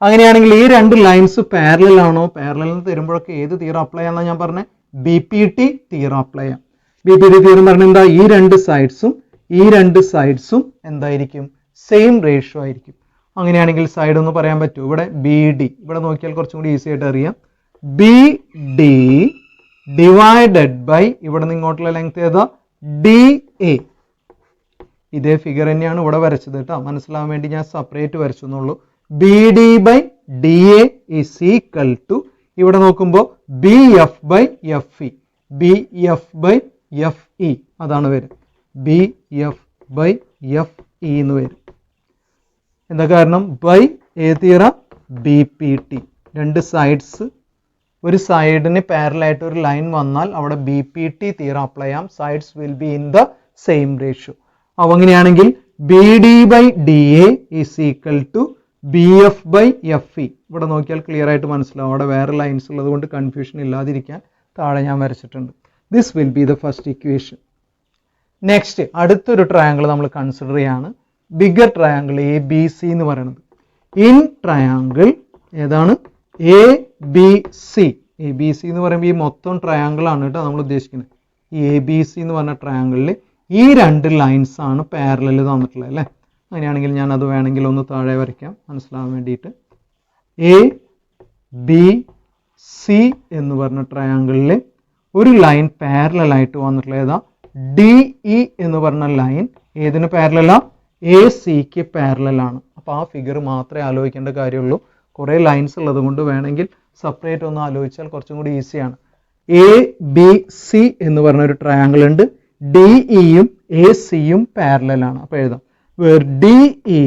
അങ്ങനെയാണെങ്കിൽ ഈ 2 ലൈൻസ് പാരലൽ ആണോ, പാരലൽ എന്ന് തരുമ്പോഴൊക്കെ ഏത് തിയറം അപ്ലൈ ചെയ്യാമെന്നാണ് ഞാൻ പറഞ്ഞത്, B P T theorem apply ചെയ്യാം. ബി പി ടി തിയറം പറഞ്ഞാൽ എന്താ, ഈ 2 സൈഡ്സും എന്തായിരിക്കും, സെയിം റേഷ്യോ ആയിരിക്കും. അങ്ങനെയാണെങ്കിൽ സൈഡ് ഒന്ന് പറയാൻ പറ്റുമോ, ഇവിടെ ബി ഡി, ഇവിടെ നോക്കിയാൽ കുറച്ചും കൂടി ഈസി ആയിട്ട് അറിയാം, ബി ഡി ഡിവൈഡഡ് ബൈ, ഇവിടെ നിന്ന് ഇങ്ങോട്ടുള്ള ലെങ്ത് ഏതാ, ഡി എ. ഇതേ ഫിഗർ തന്നെയാണ് ഇവിടെ വരച്ചത് കേട്ടോ, മനസ്സിലാവാൻ വേണ്ടി ഞാൻ സെപ്പറേറ്റ് വരച്ചു എന്നുള്ളൂ. B D by D A is equal to, ഇവിടെ നോക്കുമ്പോൾ B F by F E, B F by F E അതാണ് വരും, B F by F E എന്ന് വരും. എന്താ കാരണം, ബൈ ഏത് theorem, B P T. 2 sides, ഒരു സൈഡിന് പാരലായിട്ട് ഒരു ലൈൻ വന്നാൽ അവിടെ B P T theorem apply ചെയ്യാം. Sides will be in the same ratio. അപ്പോൾ അങ്ങനെയാണെങ്കിൽ B D by D A is equal to B F by F E. ഇവിടെ നോക്കിയാൽ ക്ലിയർ ആയിട്ട് മനസ്സിലാവും, അവിടെ വേറെ ലൈൻസ് ഉള്ളത് കൊണ്ട് കൺഫ്യൂഷൻ ഇല്ലാതിരിക്കാൻ താഴെ ഞാൻ വരച്ചിട്ടുണ്ട്. This will be the first equation. Next അടുത്തൊരു ട്രയാങ്കിൾ നമ്മൾ കൺസിഡർ ചെയ്യാണ്, bigger triangle A B C എന്ന് പറയുന്നത്. ഇൻ ട്രയാങ്കിൾ ഏതാണ്, A B C. A B C എന്ന് പറയുമ്പോൾ ഈ മൊത്തം ട്രയാങ്കിൾ ആണ് കേട്ടോ നമ്മൾ ഉദ്ദേശിക്കുന്നത്. ഈ എ ബി സി എന്ന് പറഞ്ഞ ട്രയാങ്കിളിൽ ഈ 2 ലൈൻസ് ആണ് പാരലൽ തന്നിട്ടുള്ളത് അല്ലേ. അങ്ങനെയാണെങ്കിൽ ഞാൻ അത് വേണമെങ്കിൽ ഒന്ന് താഴെ വരയ്ക്കാം മനസ്സിലാവാൻ വേണ്ടിയിട്ട്. എ ബി സി എന്ന് പറഞ്ഞ ട്രയാങ്കിളിൽ ഒരു ലൈൻ പാരലൽ ആയിട്ട് വന്നിട്ടുള്ള ഏതാ, ഡി ഇ എന്ന് പറഞ്ഞ ലൈൻ ഏതിന് പാരലലാ, എ സിക്ക് പാരലലാണ്. അപ്പോൾ ആ ഫിഗർ മാത്രമേ ആലോചിക്കേണ്ട കാര്യമുള്ളൂ. കുറേ ലൈൻസ് ഉള്ളത് കൊണ്ട് വേണമെങ്കിൽ സെപ്പറേറ്റ് ഒന്ന് ആലോചിച്ചാൽ കുറച്ചും കൂടി ഈസിയാണ്. എ ബി സി എന്ന് പറഞ്ഞൊരു ട്രയാങ്കിൾ ഉണ്ട്, ഡി ഇയും എ സിയും പാരലലാണ്. അപ്പോൾ എഴുതാം, where D E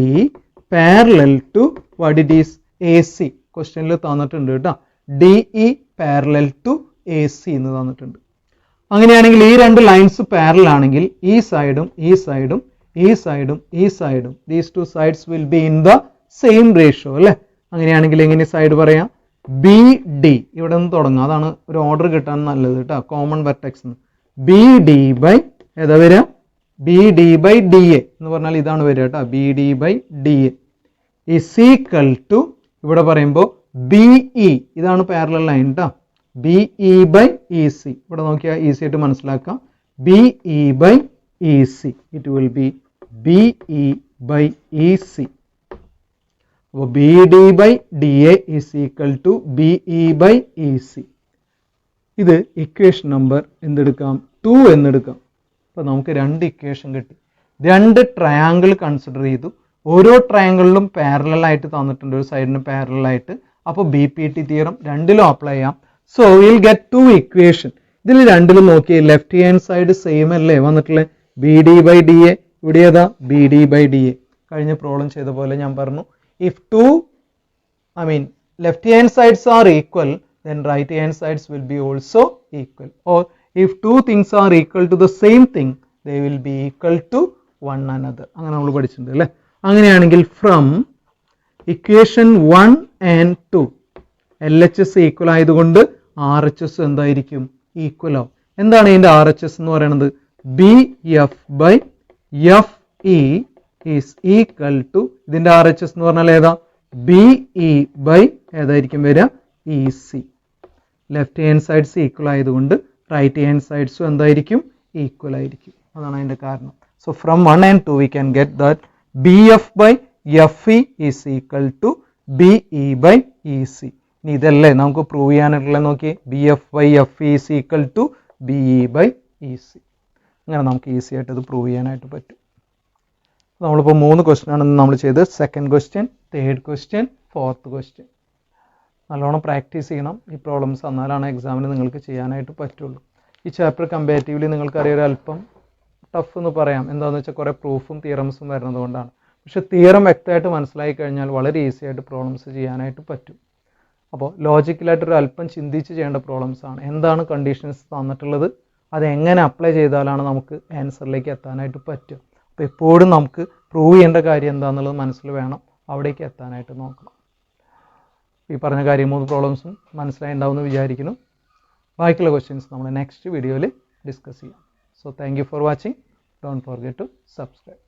parallel to what it is, A C. ക്വസ്റ്റ്യനിൽ തന്നിട്ടുണ്ട് കേട്ടോ, D E parallel to A C എന്ന് തന്നിട്ടുണ്ട്. അങ്ങനെയാണെങ്കിൽ ഈ 2 ലൈൻസ് പാരലൽ ആണെങ്കിൽ ഈ സൈഡും ഈ സൈഡും ഈ സൈഡും ഈ സൈഡും, these 2 sides will be in the same ratio അല്ലേ. അങ്ങനെയാണെങ്കിൽ എങ്ങനെ സൈഡ് പറയാം, ബി ഡി, ഇവിടെ നിന്ന് തുടങ്ങാം, അതാണ് ഒരു ഓർഡർ കിട്ടാൻ നല്ലത് കേട്ടോ, common vertex. B D by ഏതാ വരിക, B D by D A എന്ന് പറഞ്ഞാൽ ഇതാണ് വരിക കേട്ടോ, B D by D A is equal to, ഇവിടെ പറയുമ്പോൾ ബി ഇ, ഇതാണ് പാരലൽ ലൈൻ കേട്ടോ, B E by E C. ഇവിടെ നോക്കിയാൽ ഈസി ആയിട്ട് മനസ്സിലാക്കാം, B E by E C, it will be B E by E C. അപ്പോൾ B D by D A is equal to B E by E C. ഇത് equation number എന്തെടുക്കാം, 2 എന്നെടുക്കാം. അപ്പോൾ നമുക്ക് രണ്ട് ഇക്വേഷൻ കിട്ടി. രണ്ട് ട്രയാങ്കിൾ കൺസിഡർ ചെയ്തു. ഓരോ ട്രയാങ്കിളിലും പാരലലായിട്ട് തന്നിട്ടുണ്ട്, ഒരു സൈഡിന് പാരലലായിട്ട്. അപ്പോൾ BPT തിയറം രണ്ടിലും അപ്ലൈ ചെയ്യാം. So will get two equation. ഇതിൽ രണ്ടിലും നോക്കിയേ ലെഫ്റ്റ് ഹാൻഡ് സൈഡ് സെയിം അല്ലേ വന്നിട്ടുള്ളത്, BD/DA. ഇവിടെ ഏതാ BD/DA. കഴിഞ്ഞ പ്രോബ്ലം ചെയ്ത പോലെ ഞാൻ പറഞ്ഞു, if left hand sides are equal, then right hand sides will be also equal. Or if two things are equal to the same thing, they will be equal to one another. അങ്ങനെ നമ്മൾ പഠിച്ചിട്ടുണ്ട് അല്ലേ. അങ്ങനെയാണെങ്കിൽ from equation 1 and 2 LHS equal ആയതുകൊണ്ട് RHS എന്തായിരിക്കും, equal ആവും. എന്താണ് ഇതിന്റെ RHS എന്ന് പറയുന്നത്, BF/FE ഈസ് ഈക്വൽ ടു, ഇതിന്റെ RHS എന്ന് പറഞ്ഞാൽ ഏതാ, BE/ ഏതായിരിക്കും വരിക, EC. Left hand sides equal ആയതുകൊണ്ട് റൈറ്റ് ഹാൻഡ് സൈഡ്സും എന്തായിരിക്കും, ഈക്വൽ ആയിരിക്കും. അതാണ് അതിന്റെ കാരണം. So from 1 and 2 we can get that BF/FE is equal to BE/EC. ഇനി ഇതല്ലേ നമുക്ക് പ്രൂവ് ചെയ്യാനായിട്ടുള്ള, നോക്കി BF/FE is equal to BE/EC. അങ്ങനെ നമുക്ക് ഈസി ആയിട്ട് ഇത് പ്രൂവ് ചെയ്യാനായിട്ട് പറ്റും. നമ്മളിപ്പോൾ 3 ക്വസ്റ്റ്യൻ ആണ് നമ്മൾ ചെയ്തത്. Second question, third question, fourth question. നല്ലോണം പ്രാക്ടീസ് ചെയ്യണം ഈ പ്രോബ്ലംസ്, എന്നാലാണ് എക്സാമിന് നിങ്ങൾക്ക് ചെയ്യാനായിട്ട് പറ്റുള്ളൂ. ഈ ചാപ്റ്റർ കമ്പാരിറ്റീവ്ലി നിങ്ങൾക്കറിയാം ഒരു അല്പം ടഫ് എന്ന് പറയാം. എന്താണെന്ന് വെച്ചാൽ കുറേ പ്രൂഫും തിയറംസും വരുന്നത് കൊണ്ടാണ്. പക്ഷേ തിയറം വ്യക്തമായിട്ട് മനസ്സിലാക്കി കഴിഞ്ഞാൽ വളരെ ഈസി ആയിട്ട് പ്രോബ്ലംസ് ചെയ്യാനായിട്ട് പറ്റും. അപ്പോൾ ലോജിക്കലായിട്ടൊരു അല്പം ചിന്തിച്ച് ചെയ്യേണ്ട പ്രോബ്ലംസ് ആണ്. എന്താണ് കണ്ടീഷൻസ് തന്നിട്ടുള്ളത്, അതെങ്ങനെ അപ്ലൈ ചെയ്താലാണ് നമുക്ക് ആൻസറിലേക്ക് എത്താനായിട്ട് പറ്റുക. അപ്പോൾ എപ്പോഴും നമുക്ക് പ്രൂവ് ചെയ്യേണ്ട കാര്യം എന്താണെന്നുള്ളത് മനസ്സിൽ വേണം, അവിടേക്ക് എത്താനായിട്ട് നോക്കണം. ഈ പറഞ്ഞ കാര്യം 3 പ്രോബ്ലംസും മനസ്സിലായി ഉണ്ടാവുമെന്ന് വിചാരിക്കുന്നു. ബാക്കിയുള്ള ക്വസ്റ്റ്യൻസ് നമ്മൾ നെക്സ്റ്റ് വീഡിയോയിൽ ഡിസ്കസ് ചെയ്യാം. So thank you for watching. Don't forget to subscribe.